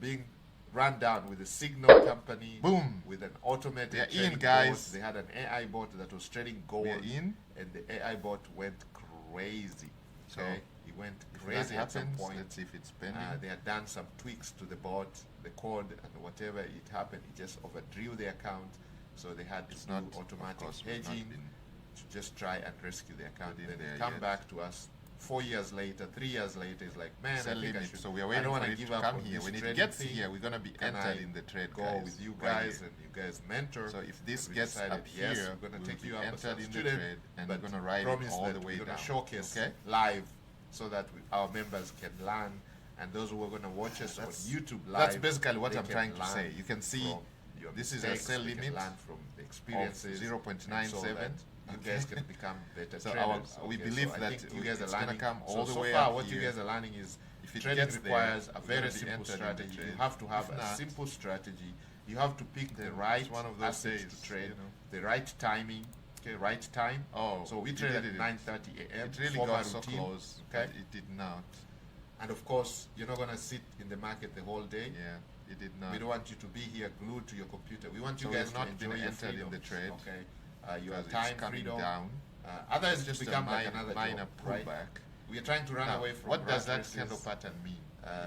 being run down with a signal company, boom, with an automated they're trading in, guys. bot. They had an AI bot that was trading gold, we're in, and the AI bot went crazy. So he went crazy at some point. Let's see if it's pending. They had done some tweaks to the bot, the code, and whatever it happened, it just overdrew the account. So they had to do automatic hedging to just try and rescue the account. Then they come back to us 4 years later, 3 years later. It's like, man, I think I should. So we are waiting for it to come here. When it gets here, we're gonna be entered in the trade. Go with you guys, and you guys mentor. So if this gets up here, yes, we're gonna take you up entered as a in student, the trade, and we're gonna ride it all the way we're down. gonna showcase live, so that our members can learn, and those who are gonna watch us on YouTube live. That's basically what I'm trying to say. You can see this is a sell limit learn from the experiences 0.97. You guys can become better so traders. we believe that you guys are learning. Come all the way far, up what here. you guys are learning is if it trading gets requires there, a very simple strategy. You have to have a simple strategy. You have to pick the right one of those assets days to trade, the right timing. Okay, right time. So we traded at 9:30 a.m. It really got so close. Okay, it did not. And of course, you're not gonna sit in the market the whole day. Yeah, it did not. We don't want you to be here glued to your computer. We want you so guys to not enjoy your freedom in the trade. Okay, your time freedom. Down. Others just become like another minor pullback. Right? We are trying to run away from what does that races. Candle pattern mean?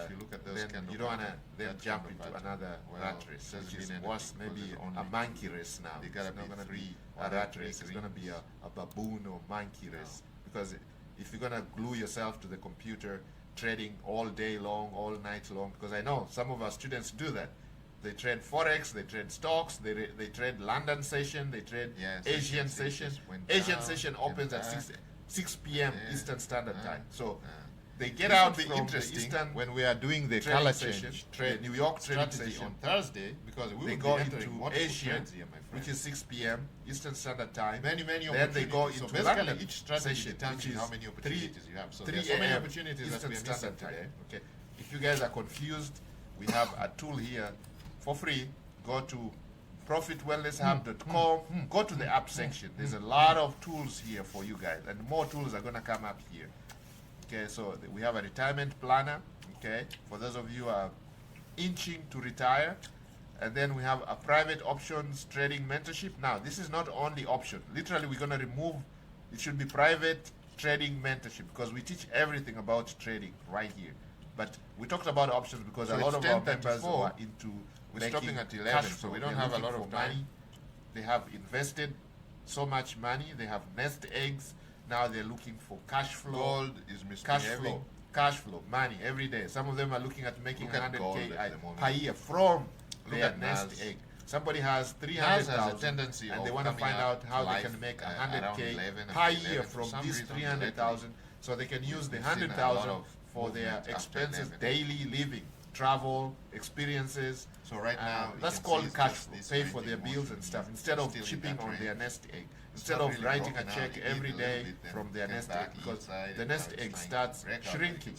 If you look at those candle you don't want to then jump into another rat race, which is worse, maybe a monkey race now. They gotta it's not going to be a a rat race. It's going to be a baboon or monkey race. Because if you're going to glue yourself to the computer, trading all day long, all night long, because I know some of our students do that. They trade Forex, they trade stocks, they trade London session, they trade Asian session. Asian session opens at 6 p.m. Eastern Standard Time. So they get out from the Eastern when we are doing the color change, trade New York trading session on Thursday, because we will go be into Asia, which is 6 p.m. Eastern Standard Time. Many then they go into basically each strategy session, determines how many opportunities you have. So 3 there's so many opportunities that we are missing today. Okay. If you guys are confused, we have a tool here for free. Go to profitwellnesshub.com. Go to the app section. There's a lot of tools here for you guys, and more tools are gonna come up here. Okay, so we have a retirement planner. Okay, for those of you who are inching to retire, and then we have a private options trading mentorship. Now, this is not only option. Literally, we're gonna remove. It should be private trading mentorship, because we teach everything about trading right here. But we talked about options because a lot of our members are into we're stopping at 11, cash flow. so we don't have a lot of time. Money. They have invested so much money. They have nest eggs. Now they're looking for cash flow. Gold is misbehaving. Cash flow, money every day. Some of them are looking at making 100K per year Look from their at nest NAS. egg. Somebody has 300,000 and they want to find out how they can make 100K per year from this 300,000, so they can use the 100,000 for their expenses, daily living, travel, experiences. So right now, that's called cash flow. Pay for their bills and stuff instead of chipping on their nest egg. Instead of writing a check every day from their nest egg, because the nest egg starts shrinking.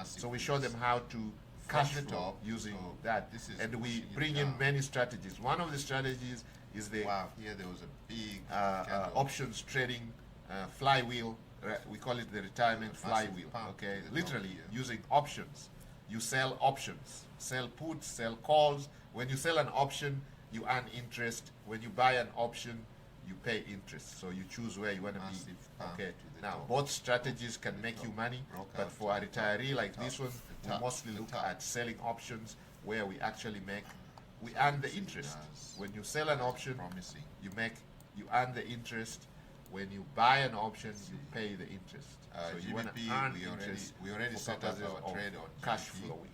So we show them how to cash flow using that, and we bring in many strategies. One of the strategies is the here there was a big options trading flywheel. We call it the retirement flywheel. Okay, literally using options. You sell options, sell puts, sell calls. When you sell an option, you earn interest. When you buy an option, you pay interest. So you choose where you want to be. Okay. Now, both strategies can make you money, but for a retiree like this one, we mostly look at selling options where we actually we earn the interest. When you sell an option, you earn the interest. When you buy an option, you pay the interest. So you want to earn interest. We already set up our trade on cash flowing.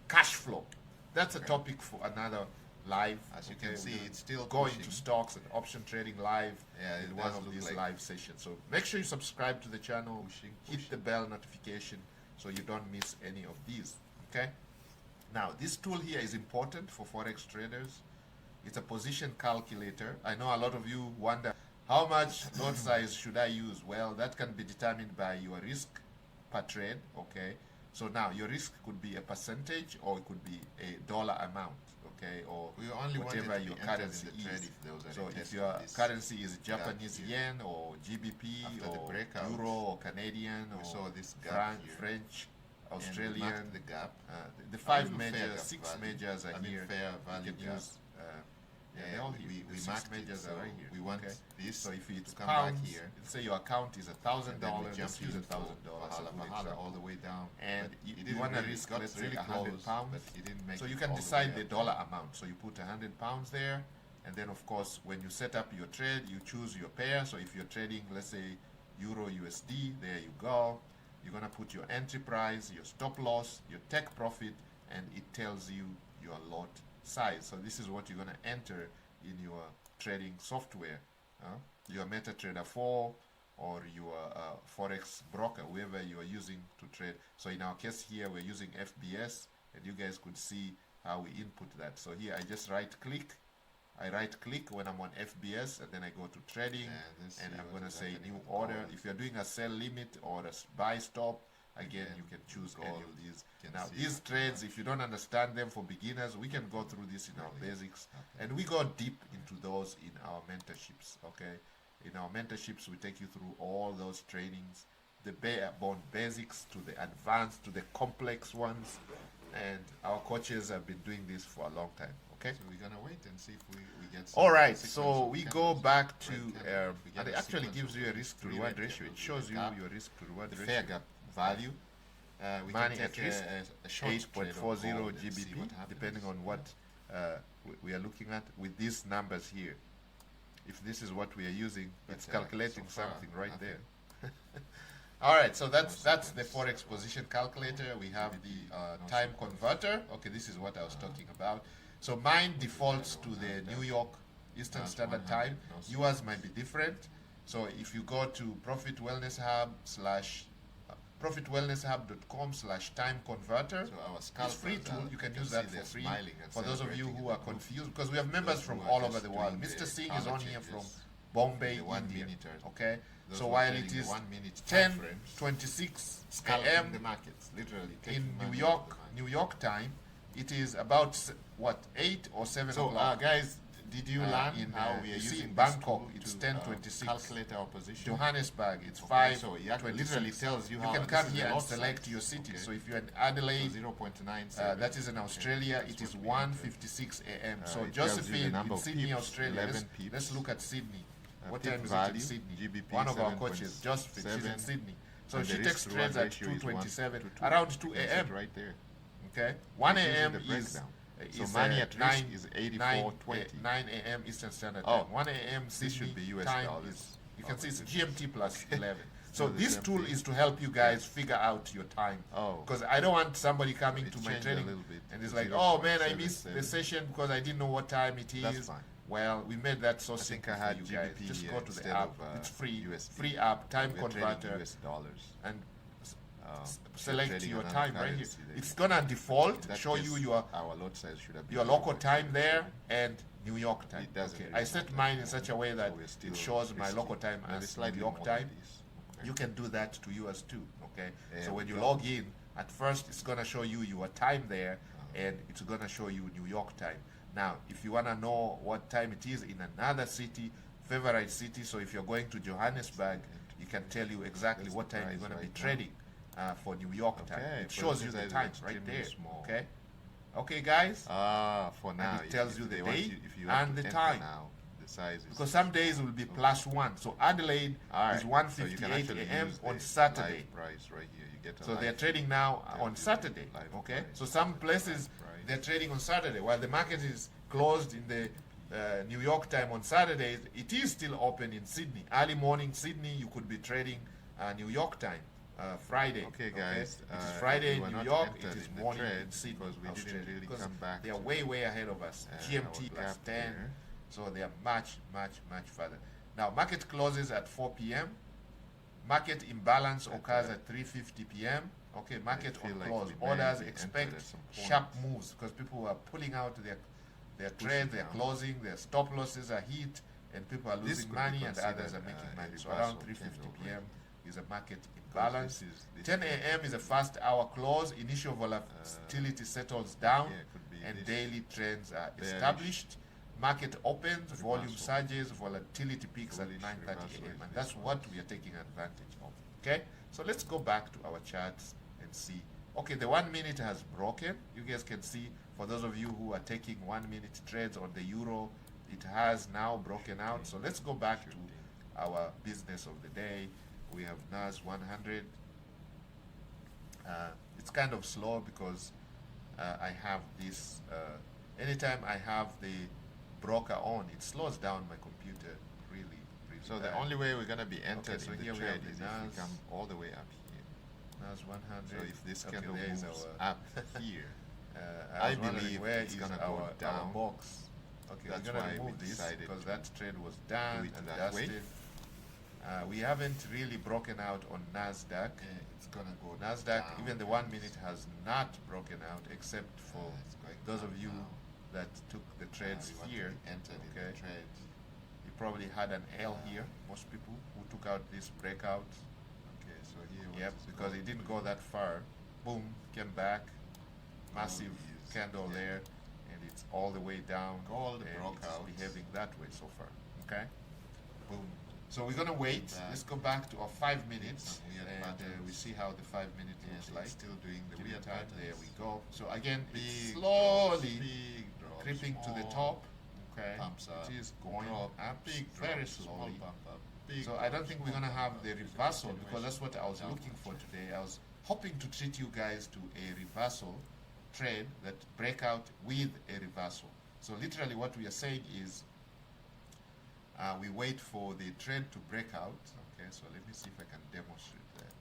Cash flow. That's a topic for another live. As you can see, it's still going to stocks and option trading live in one of these like live sessions. So make sure you subscribe to the channel, hit the bell notification so you don't miss any of these. Okay. Now, this tool here is important for Forex traders. It's a position calculator. I know a lot of you wonder, how much lot size should I use? Well, that can be determined by your risk per trade, okay? So now, your risk could be a percentage, or it could be a dollar amount, okay? Or whatever your currency is. So if your currency is Japanese yen, or GBP, or Euro, or Canadian, or French Australian, the gap. The 5 majors, 6 majors are here. Fair value You can use, they're all here. We The marked 6 majors it, are right here. we want okay? this So if it's to come pounds, back here. let's say your account is $1,000, Let's use use $1,000 all the way down. and But you want to risk, let's say, really 100 close, pounds. but it didn't make So you it can all the decide way the up. dollar amount. So you put 100 pounds there, and then of course when you set up your trade, you choose your pair. So if you're trading, let's say Euro USD, there you go. You're gonna put your entry price, your stop loss, your take profit, and it tells you your lot size. So this is what you're gonna enter in your trading software, your MetaTrader 4 or your Forex broker, whoever you are using to trade. So in our case here, we're using FBS, and you guys could see how we input that. So here I just right click when I'm on FBS, and then I go to trading, and I'm going to say new order. If you're doing a sell limit or a buy stop, again, you can choose any of these. Now, these trades, if you don't understand them for beginners, we can go through this in our basics, and we go deep into those in our mentorships, okay? In our mentorships, we take you through all those trainings, the bare bone basics to the advanced to the complex ones, and our coaches have been doing this for a long time, okay? So we're gonna wait and see if we get some all right, sequence so of we go candles, back to, red candles. We get and it a actually sequence gives of you a risk to three reward red ratio. It candles shows with you the gap, your risk to reward the ratio. fair gap value. We Money can at take risk, a short trade on gold 8.40 and see GBP, what happens. depending on what we are looking at with these numbers here. If this is what we are using, it's calculating so far, something right nothing. there. All right, so that's the Forex position calculator. We have the time converter. Okay, this is what I was talking about. So mine defaults to the New York Eastern Standard Time. Yours might be different. So if you go to Profit Wellness Hub / profitwellnesshub.com/time converter, it's free tool. You can use that for free. For those of you who are confused, because we have members from all over the world. Mr. Singh is on here from Bombay, India. Okay, so while it is 10:26 a.m. in New York time, it is about what 8 or 7 o'clock. Guys, did you learn in how we are using Bangkok? this It's to 10:26. calculate our position? Johannesburg, it's Okay, so 5:26. it literally tells you You how can this come is here a and lot select size. your city. Okay. So if you're in Adelaide, 0.97. that is in Australia, it is 1:56 a.m. So it tells you the Josephine number in of Sydney, pips, Australia. 11 pips. Let's look at Sydney. What Pip time is it value, in Sydney? GBP One of our coaches, Josephine, she's in 7, Sydney. So and she the takes risk trades reward at ratio is 2:27, 1 to 2. around 2 You can see a.m. it right there. Okay, 1 It gives you a.m. the is breakdown. So money at risk 9 is 84.20. 9 a.m. Eastern Standard Oh, Time. 1 a.m. this Sydney should be US time dollars. is, you can Oh see my it's goodness. GMT plus 11. Still So the this same tool thing. is to help you guys figure out your time. Oh. Because I don't want somebody coming It to my changed a trading little bit and it's to like, oh man, I 0.77. missed the session because I didn't know what time it is. That's fine. Well, we made that so I think simple I had for you guys. GBP Just here go to the instead app. of, It's free. USD. Free app, time We're trading converter, US dollars. and You're select trading your another time right here. currency there. It's gonna default, In that show case, you your our lot size should have been local 0.77. time there and New York time. It doesn't Okay. really I set matter. mine in such a way that So we're still it shows my risky. local time Maybe as New slightly York more than time. this. Okay. You can do that to yours too, okay? There So we when you go. log in, at first it's gonna show you your time there, and it's gonna show you New York time. Now, if you wanna know what time it is in another city, favorite city, so if you're going to Johannesburg, it can tell you exactly That's what the time you're price gonna be right now. trading for New York time. Okay, It for shows the you the size is time right extremely there, small. okay? Okay, guys? For now, it tells you if the they want day if you and want the to enter time. now, the size is Because some days will be +1. So Adelaide is so you can 1:58 actually a.m. use on the Saturday. live price right here. You get a So they're live trading now tells on you the Saturday, live okay? price, So some places price. they're trading on Saturday, while the market is closed in the New York time on Saturdays. It is still open in Sydney. Early morning Sydney, you could be trading New York time, Friday. Okay, guys. It is If Friday you were in New not York. It entered is in the morning in trade Sydney, because we didn't Australia. really Because come back they are to, way ahead of us. GMT our plus gap 10. there. So they are much further. Now, market closes at 4 p.m. Market imbalance occurs at 3:50 p.m. Okay, market feel on like close. we may Orders be entered expect at some point. sharp moves because people are pulling out their trades, they're down. closing, their stop losses are hit, and people are This losing could be money and considered, others are making a money. So reversal around 3:50 candle, p.m. is a market Because imbalance. this 10 a.m. is a first hour close. Initial volatility settles down yeah, it could be and this daily trends are bearish established. Market opens, volume reversal. surges, volatility peaks at Bullish 9:30 reversal a.m. is And this that's one. what we are taking advantage of. Okay, so let's go back to our charts and see Okay, the 1 minute has broken. You guys can see, for those of you who are taking 1 minute trades on the euro, it has now broken out. So let's go back to our business of the day. We have NAS100. It's kind of slow because I have this, anytime I have the broker on, it slows down my computer really, really So the bad. only way we're going to be entered so in the here we trade have the is if NAS. we come all the way up here. NAS100. So if this Okay, candle there is moves our, up here, I I believe believe where it's is gonna our, go down. our box. Okay, That's we're gonna why we remove this decided because to that trade was done do it and that way. dusted. We haven't really broken out on NASDAQ. it's gonna go NASDAQ, down. even the 1 minute has not broken out, except for it's going those of down you now. that took the trades We want to here. be entered in Okay, the trade. you probably had an L here. Most people who took out this breakout. Okay, so here. Yep, because it didn't go that far. Boom, came back. Massive is- candle yeah. there, and it's all the way down. Gold and broke it's out. behaving that way so far. Okay, boom. So we're gonna wait. Let's go back to our 5 minutes, Weird and patterns. we see how the 5 minute looks Yes, like. it's still doing the Give it weird time. patterns. There we go. So again, it's Big slowly drops, big drops, creeping to the small top. Okay, pumps up, it is going drop, up big very drops, small slowly. pump up, big So I don't drops, think we're small gonna pump have up. the It's a reversal because continuation that's what I was downward looking for trend. today. I was hoping to treat you guys to a reversal trade that break out with a reversal. So literally what we are saying is we wait for the trend to break out. Okay, so let me see if I can demonstrate that.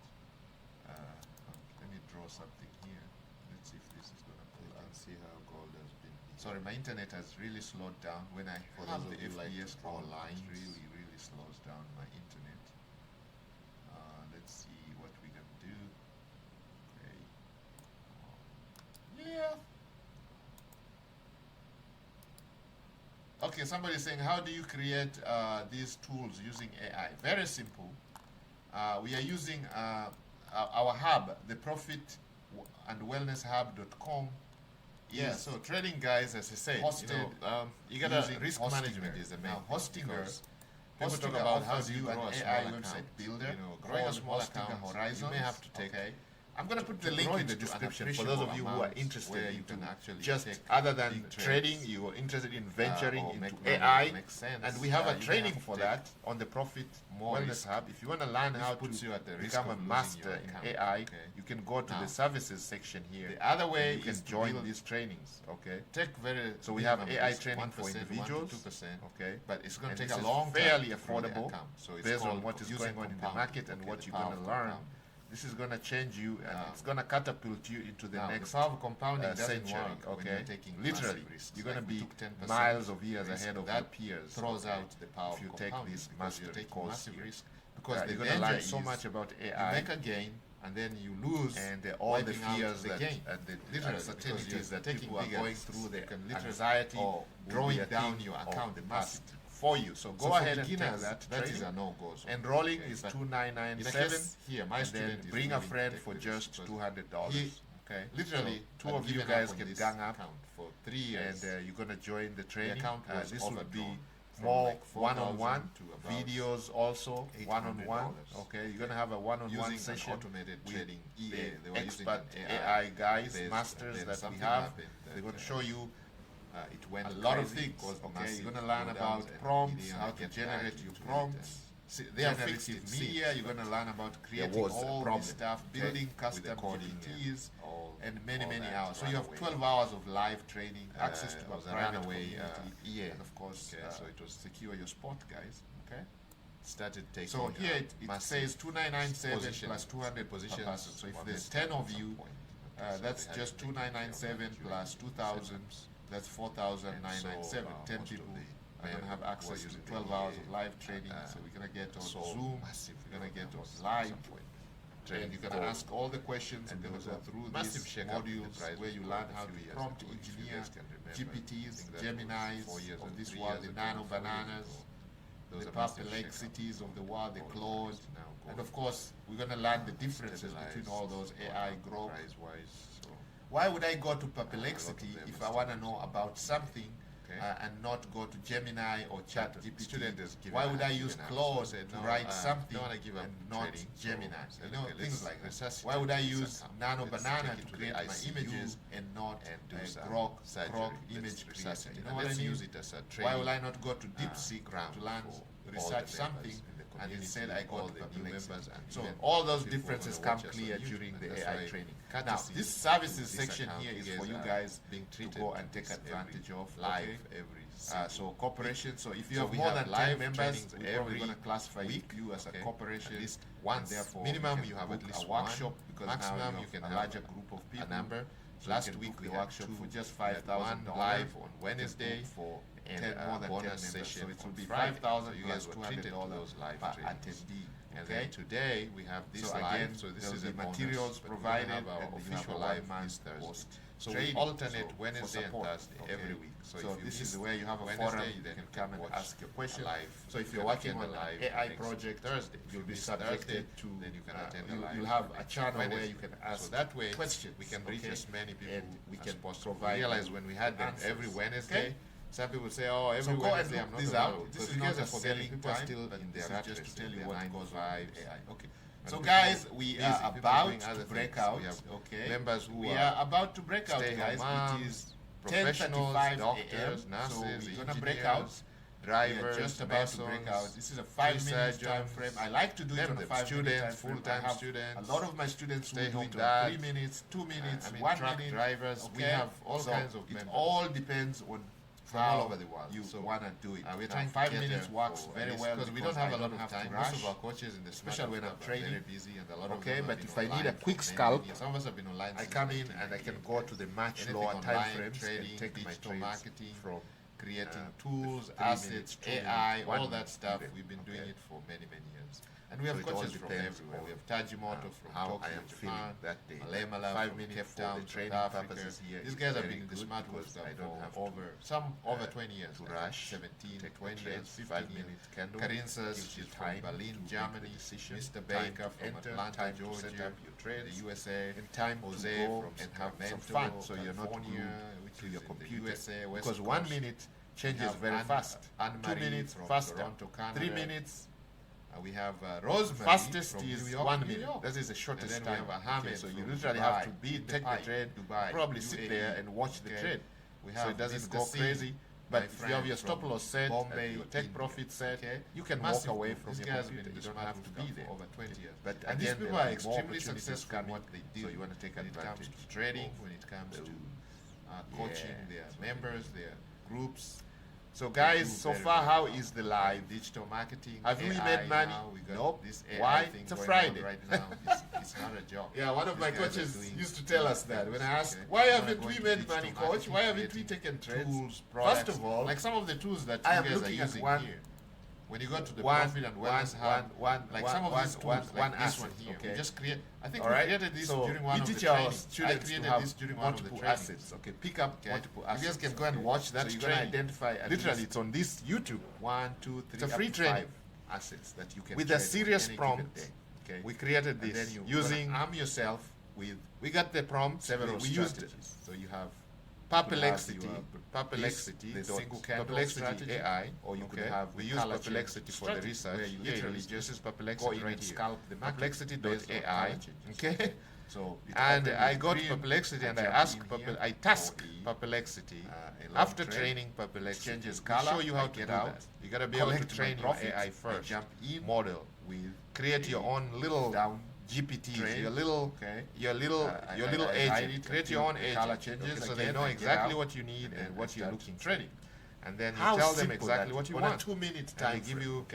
Let me draw something here. Let's see if this is gonna pull You out. can see how gold has been. Sorry, my internet has really slowed down. When I For have those the of you like FPS to draw on, it lines. really, really slows down my internet. Let's see what we can do. Okay. Yeah. Okay, somebody's saying, how do you create these tools using AI? Very simple. We are using our hub, the Profit and Wellness Hub.com. Yeah, so trading guys, as I said, hosted you gotta using risk Hostinger. management is the main Now, thing, Hostinger, because people talk Hostinger about how offers do you you an grow a AI small website account. builder. Growing a called small Hostinger account, Horizons. you may have to take. Okay. I'm going to put the to link grow in the it to an description for those of you who are appreciable interested amount where in you can actually just take other than big trades, trading, you are interested in venturing or into make money AI, that makes sense. and we have a You may training have to for take that on the Profit more Wellness risk. Hub. If you want to learn This how puts to you at the risk become of a losing master your in account, AI, okay? you can go to Now, the services section here. the other way and you is can to join build- these trainings. Okay. Take very So we have minimum AI risk, training for 1%, 1 to individuals. 2%, Okay. but it's going And to take this a is long fairly time to grow the affordable account. So it's based on called what is using going on in the compounding. market and Okay, what the you're power going of to learn. compounding. This is going to change you, and Now- it's going to catapult you into the Now, next the power of compounding doesn't century. work when Okay, you're taking literally, massive risks. you're going to Like we be took 10% miles of years risk. ahead of That your peers. throws okay, out the power if you of take compounding this because you're mastery taking course massive here. risk. Because the you're going to danger learn so is much about you AI. make a gain and then you lose, And all the wiping out fears the that gain. and the Literally, uncertainties because that you're people taking are bigger going risks. through, the You can literally- anxiety, or drawing will be a down thing your of account the past past. for you. So go So for ahead and take beginners, that that is training. a no-go zone. Enrolling Okay, is but $2,997. in a case here, my And student then is bring a willing to friend take for the just risk $200. he- Okay, Literally, literally, two I've of you given guys up on can this gang up, account for 3 years, and you're gonna join the the training. account was This would be overdrawn from more like 4,000 one-on-one to about videos, also one-on-one. $800. Okay, you're gonna have a one-on-one using session an automated with trading EA. the They were using expert an AI guys, based, masters then that we something have. happened that, They're gonna show you it went a lot of crazy, things. caused Okay, massive you're gonna learn slowdowns, about and prompts, immediately how I to get generate back your into it, prompts. and they are Generative fixed it media. since, You're gonna learn about there creating was a all problem, this stuff, okay, building with the custom coding GPTs, all- and many all that hours. So ran you have away. 12 hours of live training, access to It a was a private runaway, community, EA. and of course, Okay, so it was secure your spot, guys. Okay. started taking. So here it massive says 2,997 positions, plus 200 positions per person. So if on there's this 10 at of some you, point. Okay, so that's they had just to take care of that 2,997 during plus the 2,000. That's 4,997. 10 most of people the are gonna have were access to using 12 the hours of live training. So we're gonna get on Zoom. We're gonna get on live. And you're gonna ask all the questions. And We're gonna there go was a through massive these shake-up in the modules price where you of learn gold a how few to years prompt ago, if you engineer guys can remember. GPTs, I think that was Geminis 4 years of or this 3 world, years the ago, nano 4 years bananas, ago. There was the a massive perplexities shake-up. of the world, the Gold Claude, is now and gold. of course we're gonna learn the differences between all those AI growth growth. price-wise. So Why would I go to lot perplexity of them if are I want to still know about something and not go to Gemini or ChatGPT? Why would I use Claude to write something and not Gemini? Things like that. Why would I use Nano Banana to create my images and not Grok image creator? You know what I mean? Why will I not go to DeepSeek to learn, research something, and instead I go to Perplexity? So all those differences come clear during the AI training. Now, this services section here is for you guys to go and take advantage of live every so corporation. So if you have more than 10 members, we're probably going to classify you as a corporation. At least once, therefore, minimum you have at least a workshop, because maximum you can have a larger group of people. A number. Last week we workshop for just $5,000 live on Wednesday for and more than 10 members. So it will be $5,000. You guys were treated all those live per attendee. And then today we have this live. So this is the materials provided, and our official live is Thursday. So we alternate Wednesday and Thursday every week. So this is where you have a forum, you can come and ask your question live. So if you're working on an AI project Thursday, you'll be subjected to, then you can attend you'll have a channel where you can ask, so that way questions. We can reach as many people, and we can provide. Realize when we had them every Wednesday, some people say, oh, every Wednesday I'm not these out. This is not a selling people time, still in their rat just to tell you what goes by AI. Okay. So guys, we are about to break out. Members who are about to break out, guys. It is professionals, doctors, nurses, so we're gonna break out. Drivers, just about to break out. This is a 5-minute time frame. I like to do it on a 5-minute time frame. Full-time students. A lot of my students will do it on 3 minutes, 2 minutes, 1 minute. Drivers. We have all kinds of members. It all depends on from all over the world. You want to do it. We're trying 5 minutes works very well because we don't have a lot of time. Most of our coaches in the especially when I'm training, very busy, and a lot of them but if I need a quick scalp, some of us have been online. I come in and I can go to the much lower time frames and take my digital marketing from creating tools, assets, AI, all that stuff. We've been doing it for many years. And we have coaches from everywhere. We have Tajimoto from how I am feeling that day. Malema 5 minutes down, training purposes here. These guys have been in the smart works I don't have over 20 years. To rush, 17, 20 years, 15 minutes. Karinsa's, she's from Berlin, Germany. Mr. Baker from Atlanta, Georgia. The USA. And time Jose from and have some fun. So you're not glued to your computer. Because 1 minute changes very fast. 2 minutes faster. 3 minutes. We have Rosemary. Fastest is 1 minute. That is the shortest time. So you literally have to take the trade, probably sit there and watch the trade. So it doesn't go crazy. But if you have your stop loss set, your take profit set, you can walk away from your computer. You don't have to be there. Over 20 years. But and these people are extremely successful in what they do. So you want to take advantage. When it comes to trading, when it comes to coaching their members, their groups. So guys, so far how is the live digital marketing? Have we made money? Nope. Why? It's a Friday. Right now, it's not a job. Yeah, one of my coaches used to tell us that when I asked, why haven't we made money, coach? Why haven't we taken trades? First of all, like some of the tools that you guys are using here. When you go to the profit and wellness hub, like some of these tools, like this one here, we just create. I think we created this during one of the trainings. I created this during one of the trainings. Okay, pick up multiple assets. You guys can go and watch that. So you're gonna identify. Literally, it's on this YouTube. 1, 2, 3. It's a free training. 5 assets that you can with a serious prompt. Okay, we created this. And then you using arm yourself with. We got the prompt. Several we used it. So you have. Perplexity, the single candle strategy, AI, or you could have we use Perplexity for the research. Where you literally just use Perplexity right here. Scalp the Perplexity.ai. Okay. So and I got Perplexity and I asked I task Perplexity after training Perplexity changes color. Show you how to get out. You gotta be able to train your AI first. Jump in model with create your own little GPT, your little agent. Create your own agent, changes, so they know exactly what you need and what you're looking for. And then you tell them exactly what you want. 2 minute time. They give you.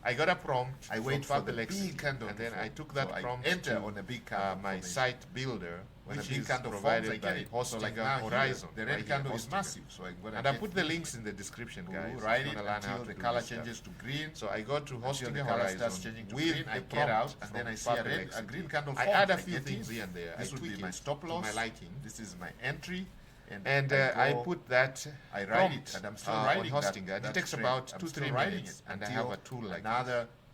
I got a prompt. I wait for the big candle, and then I took that prompt enter on a big my site builder, which is provided by Hostinger Horizon. The red candle is massive, so I'm gonna. And I put the links in the description, guys. Right, learn how the color changes to green. So I go to Hostinger Horizon with the prompt, and then I see a green candle. I add a few things here and there. This would be my stop loss. My liking. This is my entry. And I put that I write it, and I'm still writing Hostinger. It takes about 2-3 minutes, and I have a tool like another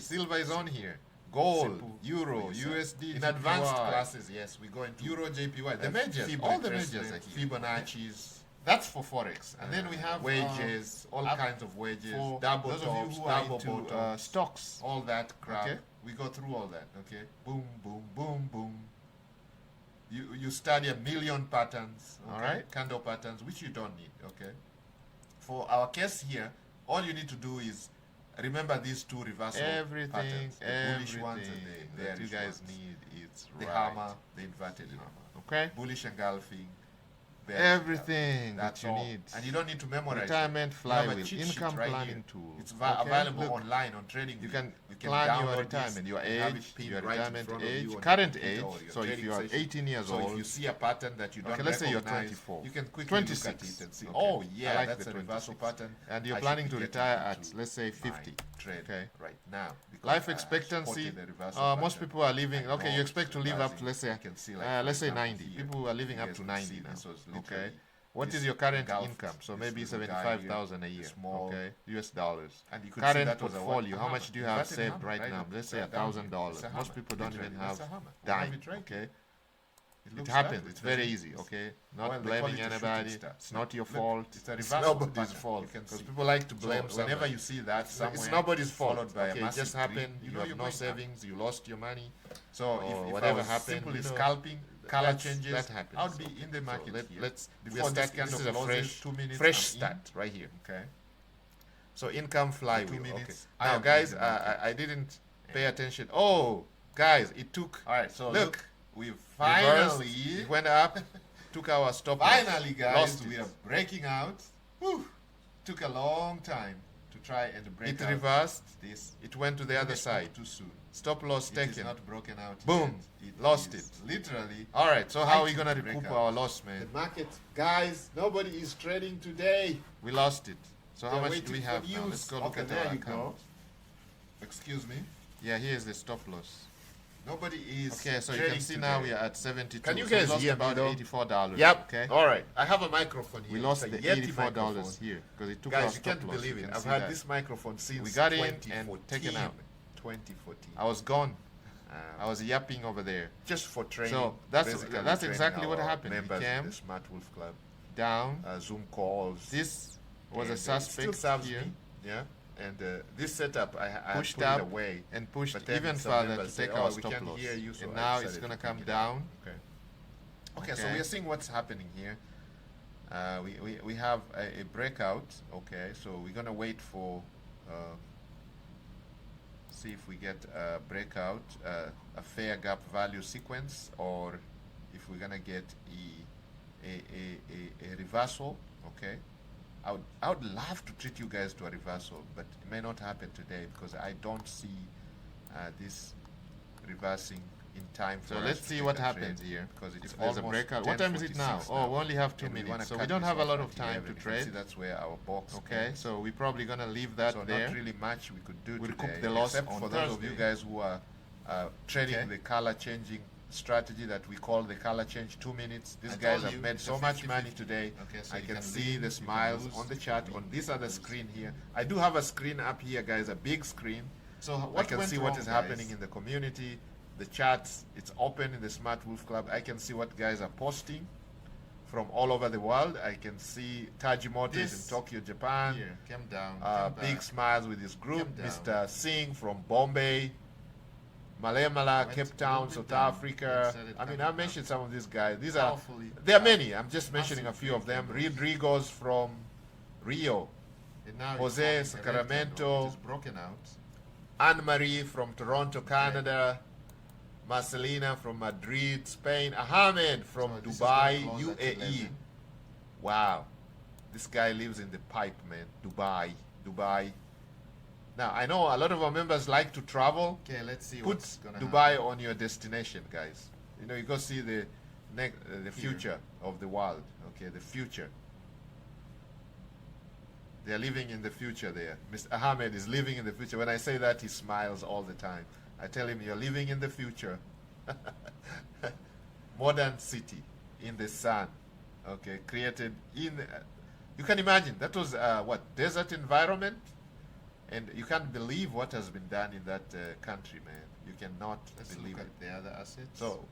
Silver is on here. Gold, Simple. Euro, We use USD, in advanced GPY. classes, yes, we go into Euro, JPY, the uh, majors, Fib all the retracement, majors are here. Fibonacci's. That's for Forex. And then we have wages, all up kinds of wages, for double those tops, of you who are double into bottoms, stocks, all that crap. Okay. We go through all that, okay? Boom, boom, boom, boom. You study a million patterns, okay? All right. Candle patterns, which you don't need, okay? For our case here, all you need to do is Remember these two reversal patterns, the bullish ones and the that you bearish guys ones. need. It's The right. hammer, the inverted hammer. Okay. Bullish engulfing. Everything that's that you all. need. And you don't need to memorize Retirement it. You have a flywheel, cheat sheet income right planning here. tool. It's Okay, available look. online on trading. You can plan plan your this retirement, your and have it age, pinned your right in retirement front of age, you on current your age. computer or your So if trading you are session. 18 years So old, if you see a pattern that you don't okay, let's say you're recognize, 24. you can quickly 26. look at it and see, Okay. oh yeah, I like that's the a reversal 26. pattern. And you're I planning should to be retire getting at, into let's say, my 50. trade Okay. right now. because Life I expectancy, spotted the reversal most pattern. people are living, I okay, know you expect to live up to, reversing. let's say, You can see, like, for let's say example, 90. here, People are living you up guys to can 90 see now. this was Okay. literally What this is your current engulfed income? So this maybe little guy 75,000 a here, year. small, Okay. US dollars. and you could see Current that was a portfolio, how hammer. much do you have Inverted saved hammer, right now? look, Let's say right down here. $1,000. It's a Most hammer. people don't Literally, even that's have a hammer. We have dime. it right Okay. here. It looks happens. that, It's very very easy. Okay. Not Well, they blaming call it a shooting anybody. star. It's not your Look, fault. it's a It's reversal nobody's pattern. fault. You can Because see. people like to blame So whenever somebody. you see that somewhere, It's nobody's fault. followed by Okay, a it massive just happened. green, You have you're no going up. savings. You lost your money. So or if whatever I was happened, simply you know, scalping, color that's- changes, that happens. I would be in the market here. Let's Before this this is a fresh 2 minutes, fresh I'm in. start right here. Okay. So income flywheel. 2 Okay. minutes, I Now, am guys, in the market. I didn't pay attention. Oh, guys, it took. All right. So Look, we reversed, finally, it went up. Took our stop. loss, finally, guys, lost we it. are breaking out. Whew. Took a long time to try and break It out reversed. this. It went to the other side. Too soon. Stop loss It is taken. not broken out. Boom. Yet. Lost is it. Literally. All right. So how are we Fighting gonna to break recoup out. our loss, The man? market, guys, nobody is trading today. We lost it. So how They're much waiting do we for have now? news. Let's go look Okay, at there our you account. go. Excuse me. Yeah, here's the stop loss. Nobody is. Okay, so you trading can see today. now we are at 72. Can you So we guys lost hear me about though? $84. Yep. Okay. All right. I have a microphone here. We lost It's a the Yeti $84 microphone. here because it took our Guys, you stop can't loss. believe You it. can I've see had that. this microphone since We got in 2014. and taken out. 2014. I was gone. I was yapping over there. Just for training. So that's basically that's training exactly what our happened. We Members of came the Smart Wolf Club. down. Zoom calls. This was and a it still suspect serves here me. Yeah. And this setup, I Pushed put up it away. and pushed But then even some further members to say, take "Oh, our we stop can't loss. hear you," so And I now decided it's to gonna bring come it down. Okay. Okay, so Okay. we are seeing what's happening here. We have a breakout. Okay, so we're gonna wait for see if we get a breakout, a fair gap value sequence, or if we're gonna get a reversal. Okay, I would love to treat you guys to a reversal, but it may not happen today because I don't see this reversing in time for So us let's to see take what a happens trade. here. Because it's If there's a almost breakout. What time is it now? 10:46 Oh, we only have 2 and we wanna minutes. So we cut don't this have a off lot at of time 11. to You can trade. see that's where our box Okay, ends. so we're probably gonna leave that So there. not really much we could do We'll today, recoup the loss except on for those of you Thursday. guys who are trading Okay. the color changing strategy that we call the color change 2 minutes. These I guys told have you, made it's so a much 50-50. money today. Okay, so I you can can see win, the you can smiles lose, on the you chart can on win, this you other can lose. screen here. I do have a screen up here, guys, a big screen. So I can see what is happening in the community, the charts. It's open in the Smart Wolf Club. I can see what guys are posting from all over the world. I can see Tajimoto is This in Tokyo, Japan. Here, came down. Big back. smiles with his group. Came down. Mr. Singh from Bombay, Malemala, Went Cape a Town, little South bit down, Africa. then started I mean, coming I up. mentioned some of these guys. These are Powerfully. there are many. I'm just mentioning a Massive few of them. candles. Rodriguez from Rio, And now it's Jose forming a red Sacramento. candle. It is broken out. Anne Marie from Toronto, Canada, Marcelina from Madrid, Spain, Ahmed from So this is Dubai, gonna close at UAE. 11. Wow, this guy lives in the pipe, man. Dubai. Now I know a lot of our members like to travel. Okay, let's see Put what's gonna Dubai happen. on your destination, guys. You know, you go see the future of the world. Okay, the future. They are living in the future there. Mr. Ahmed is living in the future. When I say that, he smiles all the time. I tell him, you're living in the future. Modern city in the sun. Okay, created in... you can imagine, that was, what, desert environment? And you can't believe what has been done in that country, man. You cannot Let's believe look it. at the other assets. So,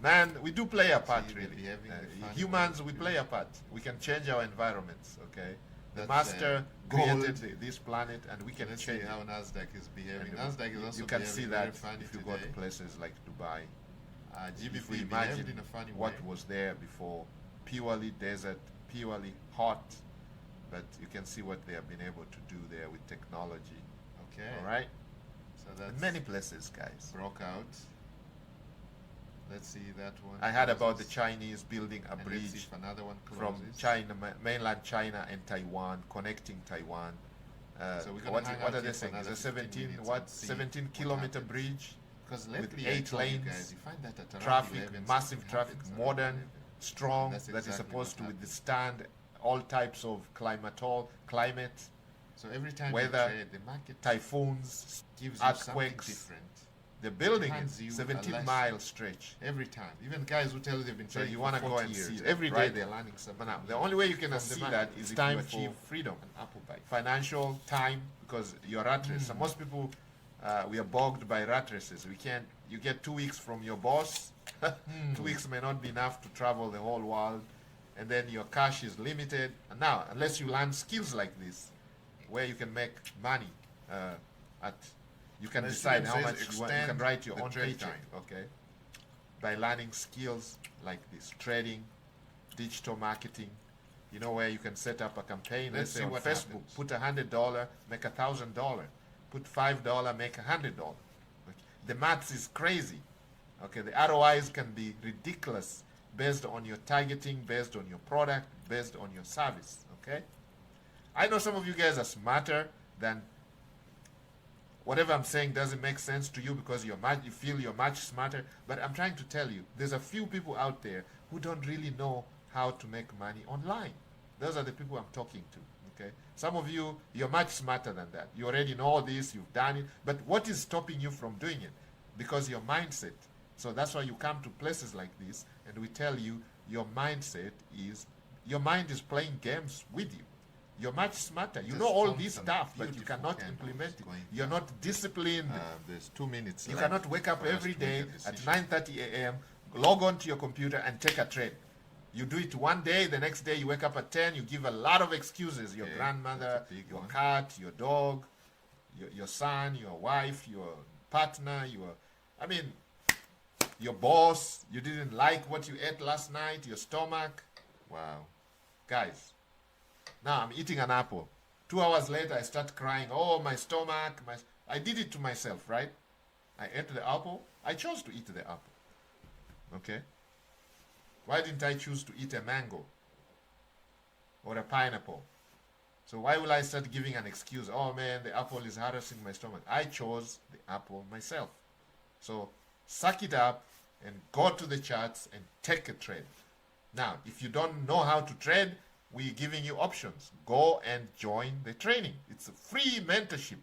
man, we do play a part, See, they're really. behaving the funny Humans, way. we play a part. We can change our environments, okay? The That's, master gold. created this planet, and we can Let's see change how it. Nasdaq is behaving. And Nasdaq is also you can behaving see very that funny if you today. go to places like Dubai. If we GBP imagine behaved in a funny what way. was there before, purely desert, purely hot, but you can see what they have been able to do there with technology. Okay. All right. So that's Many places, guys. broke out. Let's see that one. I heard about the Chinese building a And let's see bridge if another one from closes. China, mainland China and Taiwan, connecting Taiwan. So we're gonna what hang what out are they here for saying? It's a another 17 15 what minutes and see 17 what kilometer happens. bridge Because with lately I 8 told you lanes, guys, you find that at around traffic, 11, massive something traffic, happens modern, around 11. strong, That's that is exactly supposed to what happens. withstand all types of climate, So every time weather, you trade, the market typhoons, gives you something earthquakes. different. The building Hands is you a 17-mile lesson. stretch. Every time. Even guys who tell you they've been So trading you for want to go 40 and years, see it, every day right? they're learning something. Now, the only way you can from see the that market is if time you for achieve freedom, an apple bite. financial time, because you're rat race. So most people, we are bogged by rat races. We can't. You get 2 weeks from your boss. 2 weeks may not be enough to travel the whole world, and then your cash is limited. And now, unless you learn skills like this, where you can make money, you can The decide student how says much you want. You can extend write your the own trade paycheck. time. Okay, by learning skills like this, trading, digital marketing. You know, where you can set up a campaign. Let's say see on what Facebook, happens. put $100, make $1,000. Put $5, make $100. Okay. The maths is crazy. Okay, the ROIs can be ridiculous based on your targeting, based on your product, based on your service. Okay, I know some of you guys are smarter than whatever I'm saying doesn't make sense to you because you feel you're much smarter. But I'm trying to tell you, there's a few people out there who don't really know how to make money online. Those are the people I'm talking to. Okay, some of you, you're much smarter than that. You already know this, you've done it. But what is stopping you from doing it? Because your mindset. So that's why you come to places like this, and we tell you your mindset is, your mind is playing games with you. You're much smarter. You Just know all found this some stuff, but you beautiful cannot candles implement it. going You're not disciplined. There's 2 minutes You left cannot wake up for us every to make day a at decision. 9:30 a.m., log on to your computer and take a trade. You do it one day, the next day you wake up at 10, you give a lot of excuses. Your Okay, grandmother, that's a big your one. cat, your dog, your son, your wife, your partner, your boss, you didn't like what you ate last night, your stomach. Wow. Guys, now I'm eating an apple. 2 hours later, I start crying. Oh, my stomach. I did it to myself, right? I ate the apple. I chose to eat the apple. Okay? Why didn't I choose to eat a mango or a pineapple? So why will I start giving an excuse? Oh man, the apple is harassing my stomach. I chose the apple myself. So suck it up and go to the charts and take a trade. Now, if you don't know how to trade, we're giving you options. Go and join the training. It's a free mentorship.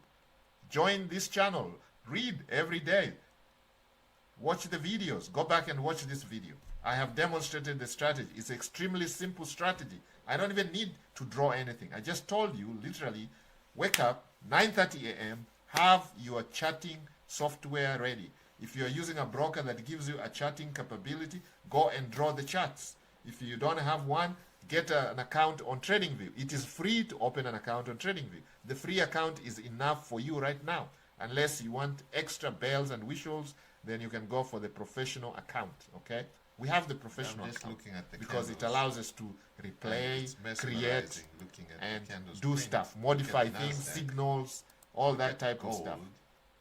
Join this channel. Read every day. Watch the videos. Go back and watch this video. I have demonstrated the strategy. It's an extremely simple strategy. I don't even need to draw anything. I just told you, literally, wake up, 9:30 a.m., have your chatting software ready. If you're using a broker that gives you a chatting capability, go and draw the charts. If you don't have one, get an account on TradingView. It is free to open an account on TradingView. The free account is enough for you right now. Unless you want extra bells and whistles, then you can go for the professional account, okay? We have the professional just account looking at the because it candles. allows us to And replay, it's create, mesmerizing looking at and the candles do print. stuff, Look modify at things, NASDAQ. signals, all that type of Gold, stuff.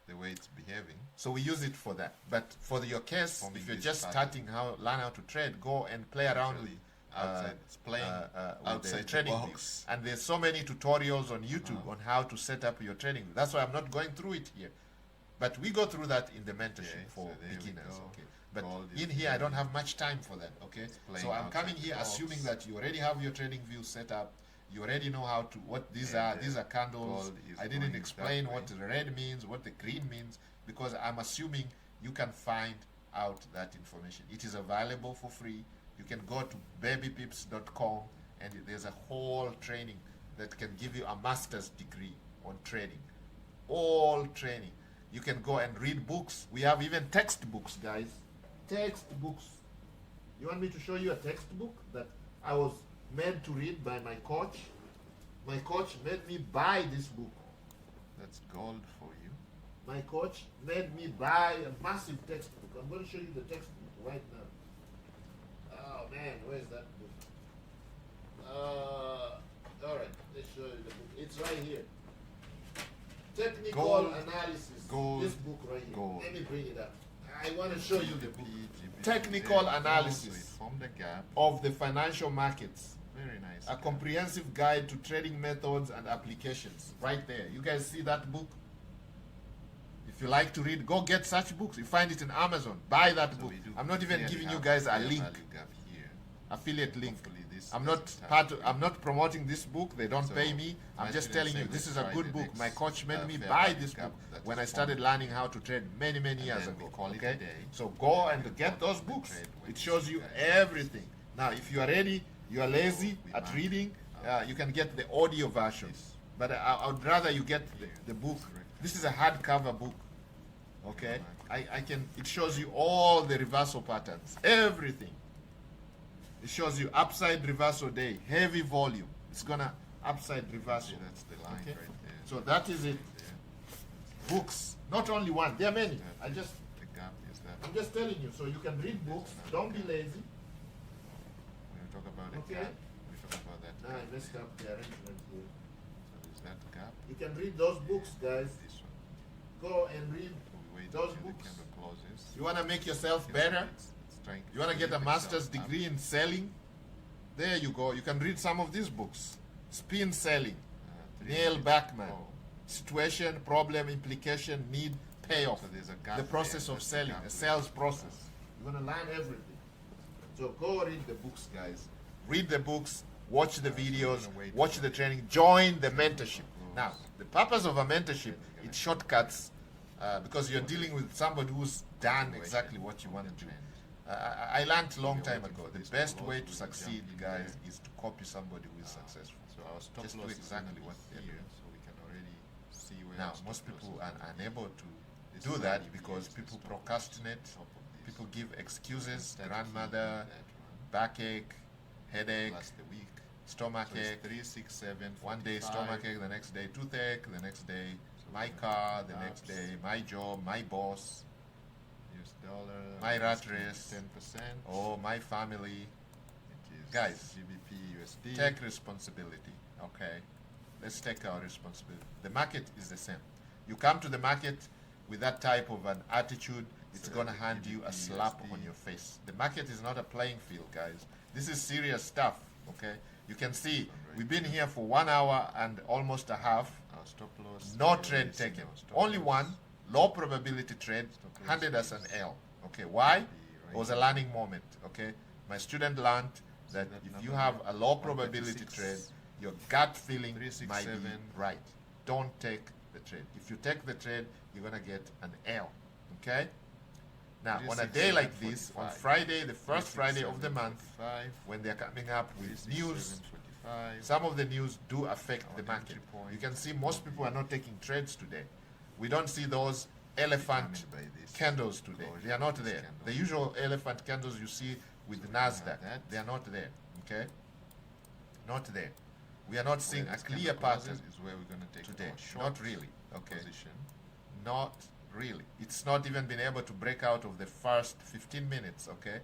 the way it's behaving. So we use it for that. But for your case, Forming if you're this just pattern. starting learn how to trade, go and play around with Outside, it's playing with outside the the trading box. view. And there's so many tutorials on YouTube on how to set up your trading view. That's why I'm not going through it here. But we go through that in the mentorship Okay, for so there we beginners. go. Okay. But Gold is in here, I don't playing- have much time for that. Okay. playing So I'm coming outside the here box. assuming that you already have your trading view set up. You already know what these And, are. These are candles. gold is I didn't going explain that what the red means, what the green means, because I'm assuming you can find out that information. It is available for free. You can go to babypips.com and there's a whole training that can give you a master's degree on trading. All training. You can go and read books. We have even textbooks, guys. Textbooks. You want me to show you a textbook that I was made to read by my coach? My coach made me buy this book. That's gold for you. My coach made me buy a massive textbook. I'm going to show you the textbook right now. Oh man, where's that book? Alright, let's show you the book. It's right here. Technical Gold, analysis. gold, This book right here. gold. Let me bring it up. I want to show you the book. GBP, Technical so analysis it formed a gap. of the financial markets. Very nice. A comprehensive guide to trading methods and applications. Right there. You guys see that book? If you like to read, go get such books. You find it in Amazon. Buy that book. I'm not even giving you guys a link, affiliate link. I'm not promoting this book. They don't pay me. I'm just telling you this is a good book. My coach made me buy this book when I started learning how to trade many years ago. Okay, so go and get those books. It shows you everything. Now, if you are ready, you are lazy at reading, you can get the audio version. But I would rather you get the book. This is a hardcover book. Okay, it shows you all the reversal patterns, everything. It shows you upside reversal day, heavy volume. It's gonna upside reversal. That's the line right there. So that is it. Books, not only one. There are many. The gap is that. I'm just telling you. So you can read books. Don't be lazy. When we talk about Okay. a gap, we talk about that. Now I messed up the arrangement here. So there's that gap. You can read those books, guys. This one. Go and read We wait those until the books. candle closes. You wanna make yourself Okay, so better? it's trying You want to get a lift master's itself up. degree in selling? There you go. You can read some of these books. Spin selling, Neil 3 Backman, Oh. situation, problem, implication, need, payoff. So there's a gap The process there. of That's the selling, gap a sales process. You're going to learn everything. So go read the books, guys. Read the books, watch the videos, watch the training, join the mentorship. Now, the purpose of a mentorship, it shortcuts because you're dealing with somebody who's done exactly what you want to do. I learned a long time ago, the best way to succeed, guys, is to copy somebody who is successful. So our stop Just do loss exactly is what they're here, doing. so we can already see where Now, our stop most loss people is are gonna be. unable to This do is that already because here, people the stop loss procrastinate, is top of this. people give excuses, Instead of grandmother, keeping that one, backache, headache, plus the week. stomachache, 3, 6, 7, one day 45. stomachache, the next day toothache, the next day my car, the next day my job, my boss, US dollar. my rat race, 10%. or my family. It is Guys, GBPUSD. Take responsibility, okay? Let's take our responsibility. The market is the same. You come to the market with that type of an attitude, it's going to hand you a slap on your face. The market is not a playing field, guys. This is serious stuff, okay? You can see we've been here for 1 hour and almost a half. Our stop loss. No trade taken. Only one low probability trade loss handed us an L. Okay, why? It was a learning moment. Okay, my student learned that if you have a low probability trade, your gut feeling might be right. Don't take the trade. If you take the trade, you're gonna get an L. Okay. Now, on a day like this, on Friday, the first Friday of the month, when they're coming up with news, some of the news do affect the market. You can see most people are not taking trades today. We don't see those elephant candles today. They are not there. The usual elephant candles you see with NASDAQ, they are not there. Okay? Not there. We are not seeing a clear pattern is where we're going to take today. our short Not really. Okay. position. Not really. It's not even been able to break out of the first 15 minutes. Okay?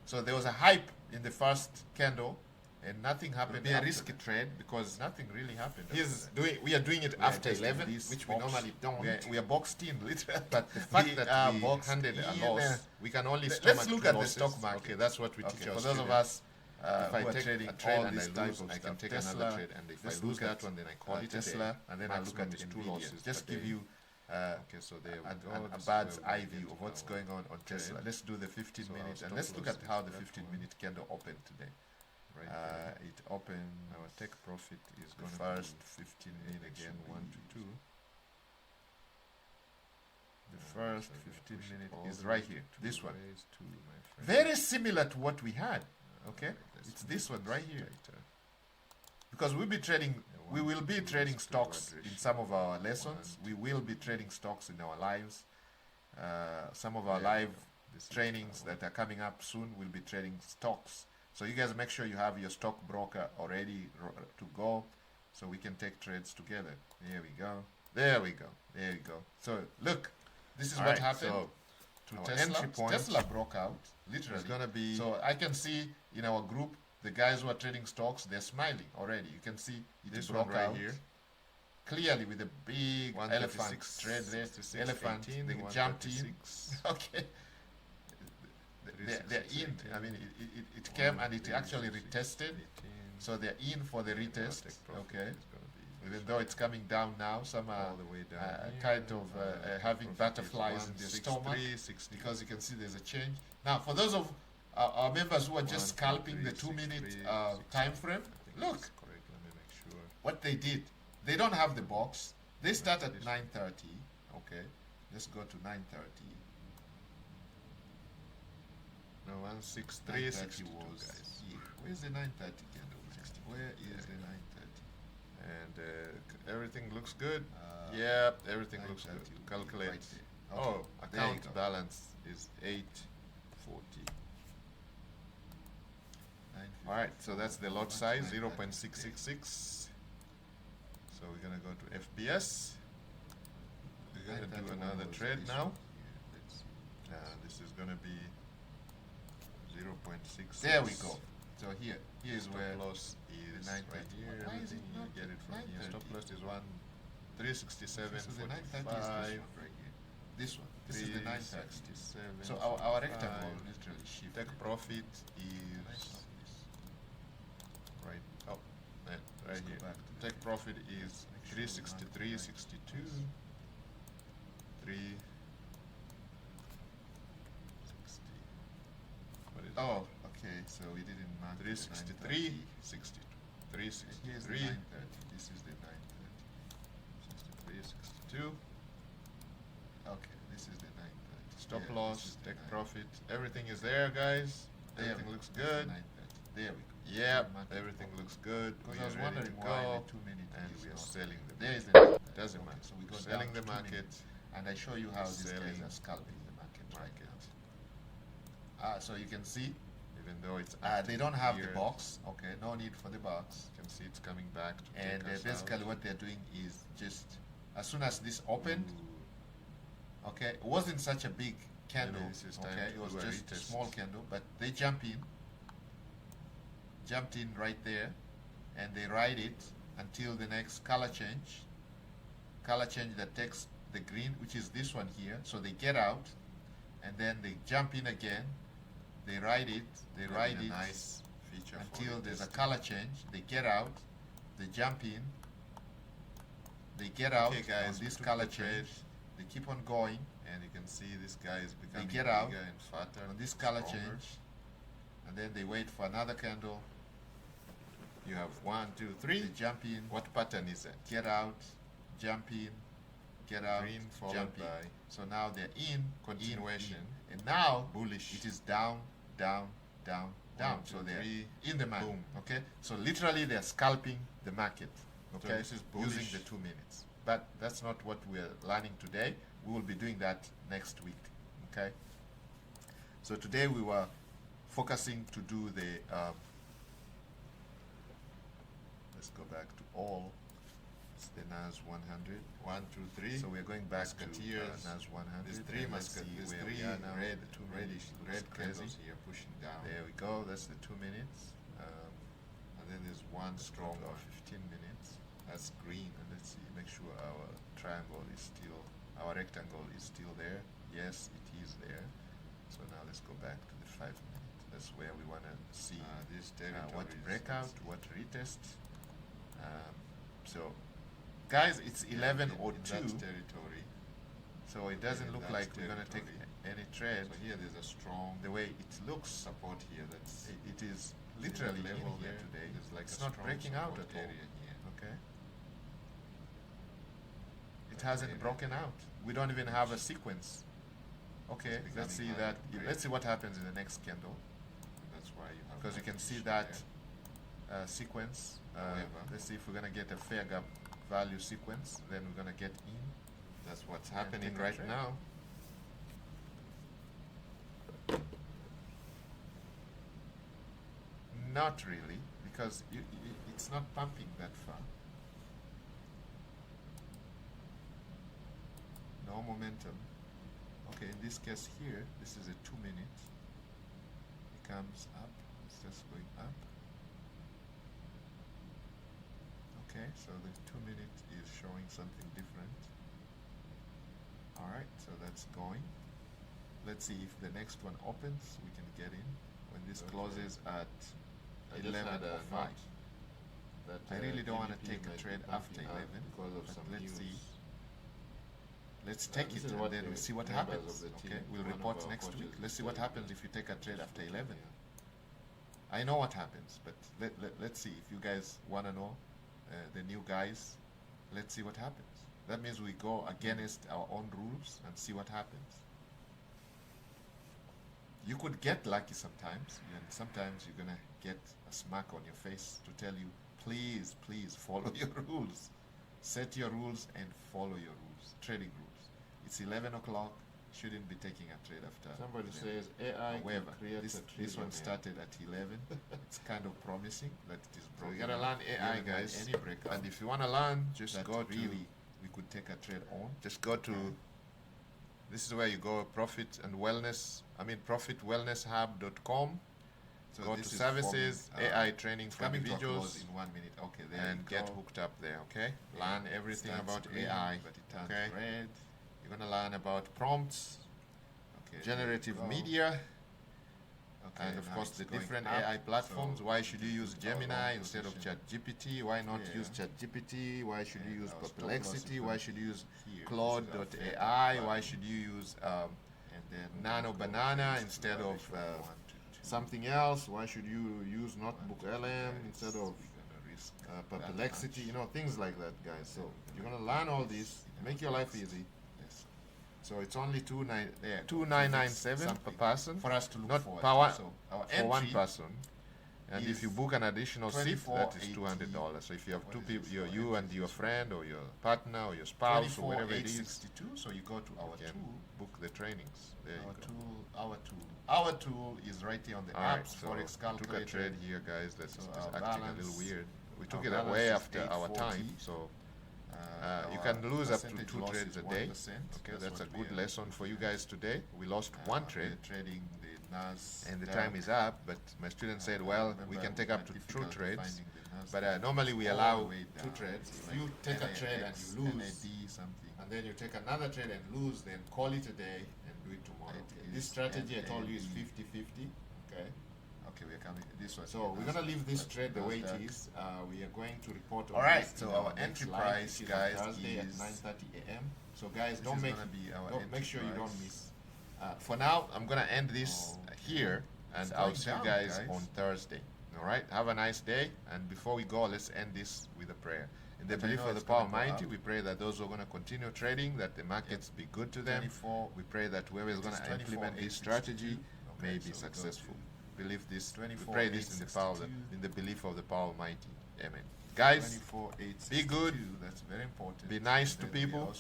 So there was a hype in the first candle, and nothing happened. It'll be a after risky that. trade because Nothing really happened. He's We are doing it we are after testing 11, this which we box. normally don't. We are boxed in, literally. But the fact We that are we boxed handed in, a loss, we can only Let's stomach look at the losses. stock market. Okay, that's what we teach Okay, our for those of students. if I who are take trading a trade all and this I type lose, of I can stuff. take Tesla, another trade, and if I let's lose look at that one, then I call it Tesla, a and then I look at maximum is 2 Nvidia. losses Just per give day. you Okay, so there we go. a This is bird's where eye we view get of what's our going on Tesla. trade. Let's do the 15 So our minutes, and stop let's look loss at how is the that 15-minute candle opened today. right there. It opened Our take profit is the going to first be 15 minutes again 1 to 2. The first 15 push it minutes all is the right way here. to This one. raise to my friend. Very similar to what we had. Okay, Let's it's move this one right here. tighter. Because we'll be trading, we will be trading to stocks reward in ratio. some of our lessons. We will be trading stocks in our lives. Some of our live This is trainings our that are coming up soon will be trading stocks. So you guys make sure you have your stock broker already to go, so we can take trades together. There we go. There we go. There we go. So look, this is All what right, happened so to our Tesla. entry point Tesla broke out, literally. is going to be So I can see in our group, the guys who are trading stocks, they're smiling already. You can see it this broke one right out. here. clearly with a big elephant trade there. Elephant, they jumped in. Okay. They're in. I mean, it came and it actually retested. So they're in for the retest. Okay. Even though it's coming down now, some are kind of having butterflies in their stomach because you can see there's a change. Now, for those of our members who are just scalping the 2-minute time frame, look what they did. They don't have the box. They start at 9:30. Okay, let's go to 9:30. No, 163.62 was here. Where's the 9:30 candle? Where is the 9:30? And everything looks good. Yeah, everything looks good. Calculate. Right okay. Oh, account balance is 840. All right, so that's the lot size, 0.666. So we're gonna go to FPS. We're gonna do another trade now. This is gonna be 0.6. There we go. So here's where loss is right here. Everything you get it from here. Stop loss is 367.45. This one. This is the 967. So our rectangle literally shift. Take profit is right. Oh, right here. Take profit is 363.62. 360. What is oh, okay. So we didn't mark 363.62. 363. This is the 930. 63.62. Okay, this is the 930. Stop loss, take profit. Everything is there, guys. Everything looks good. There we go. Yeah, everything looks good. Because I was wondering why the 2-minute and we are selling the market. It doesn't matter. So we go selling the market, and I show you how these guys are scalping the market. So you can see, even though it's they don't have the box. Okay, no need for the box. You can see it's coming back. And basically, what they're doing is just as soon as this opened, okay, it wasn't such a big candle. Okay, it was just a small candle, but they jumped in right there, and they ride it until the next color change that takes the green, which is this one here. So they get out, and then they jump in again. They ride it nice feature until there's a color change. They get out, they jump in, they get out on this color change. They keep on going, and you can see this guy is becoming bigger and fatter on this color change, and then they wait for another candle. You have 1, 2, 3. They jump in. What pattern is it? Get out, jump in, get out, green jump in. So now they're in, continuation, and now bullish. It is down, down, down, down. So they're in the market. Okay. So literally they're scalping the market. Okay. So this is using the 2 minutes. But that's not what we're learning today. We will be doing that next week. Okay. So today we were focusing to do the. Let's go back to all. It's the NAS100. 1, 2, 3. So we're going back to NAS100. There's three red candles here pushing down. There we go. That's the 2 minutes. And then there's one strong of 15 minutes. That's green. And let's see. Make sure our triangle is still, our rectangle is still there. Yes, it is there. So now let's go back to the 5 minutes. That's where we want to see this what breakout, what retest. So, guys, it's 11:02. So it doesn't look like we're going to take any trade. So here there's a strong, the way it looks, support here. That's it is literally level here today. It's not breaking out at all. Okay. It hasn't broken out. We don't even have a sequence. Okay, let's see that. Let's see what happens in the next candle. That's why you have, because you can see that sequence. Let's see if we're gonna get a fair gap value sequence. Then we're gonna get in. That's what's happening right now. Not really, because it's not pumping that far. No momentum. Okay, in this case here, this is a 2 minute. It comes up. It's just going up. Okay. so the 2 minute is showing something different. All right, so that's going. Let's see if the next one opens, we can get in. When this closes at 11:05. I really don't want to take a trade after 11 because of some let's see. Let's take it and then we'll see what happens. Okay, we'll report next week. Let's see what happens if you take a trade after 11. I know what happens, but let's see if you guys want to know, the new guys. Let's see what happens. That means we go against our own rules and see what happens. You could get lucky sometimes, and sometimes you're gonna get a smack on your face to tell you, please, please follow your rules. Set your rules and follow your rules, trading rules. It's 11 o'clock, shouldn't be taking a trade after. Somebody says AI. However, this one started at 11. It's kind of promising that it is broken. So you gotta learn AI, guys. Any breakout. And if you wanna learn, just go to. Really, we could take a trade on. Just go to. This is where you go, profitwellnesshub.com. So go to services, AI training for individuals, in 1 minute. Okay, there and get hooked up there. Okay, learn everything about AI. But it turns red. You're gonna learn about prompts, generative media, and of course the different AI platforms. Why should you use Gemini instead of ChatGPT? Why not use ChatGPT? Why should you use Perplexity? Why should you use Claude.ai? Why should you use Nano Banana instead of something else? Why should you use Notebook LM instead of Perplexity? You know, things like that, guys. So you're gonna learn all this, make your life easy. So it's only $2,997 per person for us to look for. Power so for one person. And if you book an additional seat, that is $200. So if you have two people, you and your friend or your partner or your spouse or whatever it is, so you go to our tool, book the trainings. There you go. Our tool is right here on the app. So Forex calculator. Took a trade here, guys. That's acting a little weird. We took it away after our time, so. You can lose up to 2 trades a day. Okay, that's a good lesson for you guys today. We lost 1 trade, and the time is up. But my student said, well, we can take up to 2 trades. But normally we allow 2 trades. If you take a trade and you lose, and then you take another trade and lose, then call it a day and do it tomorrow. This strategy I told you is 50-50. Okay. Okay, we're coming this one. So we're gonna leave this trade the way it is. We are going to report on. All right. So our entry price, guys, Thursday at 9:30 a.m. So guys, make sure you don't miss. For now, I'm gonna end this here, and I'll see you guys on Thursday. All right. Have a nice day. And before we go, let's end this with a prayer. In the belief of the power Almighty, we pray that those who are going to continue trading, that the markets be good to them. We pray that whoever is going to implement this strategy may be successful. Believe this. We pray this in the power, in the belief of the power Almighty. Amen. Guys, be good. That's very important. Be nice to people.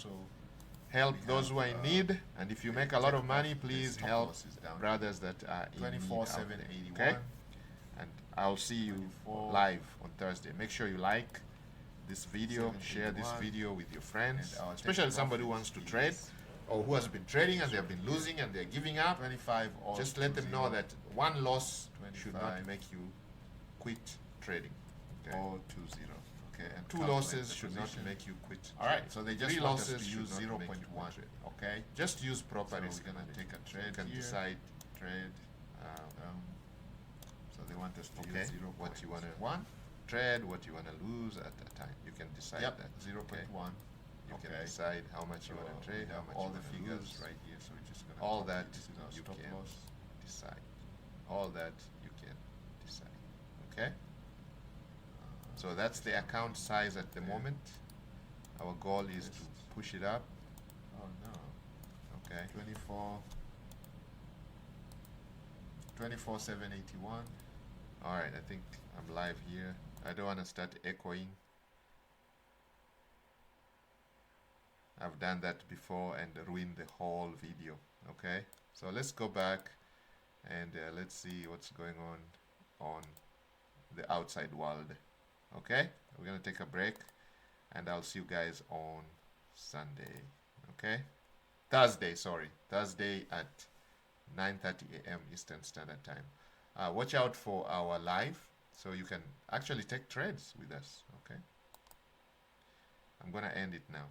Help those who are in need. And if you make a lot of money, please help brothers that are in need out there. Okay? And I'll see you live on Thursday. Make sure you like this video, share this video with your friends, especially somebody who wants to trade or who has been trading and they have been losing and they're giving up. Just let them know that one loss should not make you quit trading. Okay? Okay, and 2 losses should not make you quit. All right, so they just 3 losses to use 0.1. Okay, just use proper risk. We're gonna take a trade. You can decide trade. So they want us to use 0. What you wanna trade, what you wanna lose at a time. You can decide that 0.1. You can decide how much you wanna trade, how much all the figures right here. So we're just gonna all that you can decide. All that you can decide. Okay. So that's the account size at the moment. Our goal is to push it up. Oh no. Okay. 24,781. All right, I think I'm live here. I don't want to start echoing. I've done that before and ruined the whole video. Okay, so let's go back and let's see what's going on the outside world. Okay, we're gonna take a break and I'll see you guys on Sunday. Okay, Thursday at 9:30 a.m. Eastern Standard Time. Watch out for our live so you can actually take trades with us. Okay. I'm gonna end it now.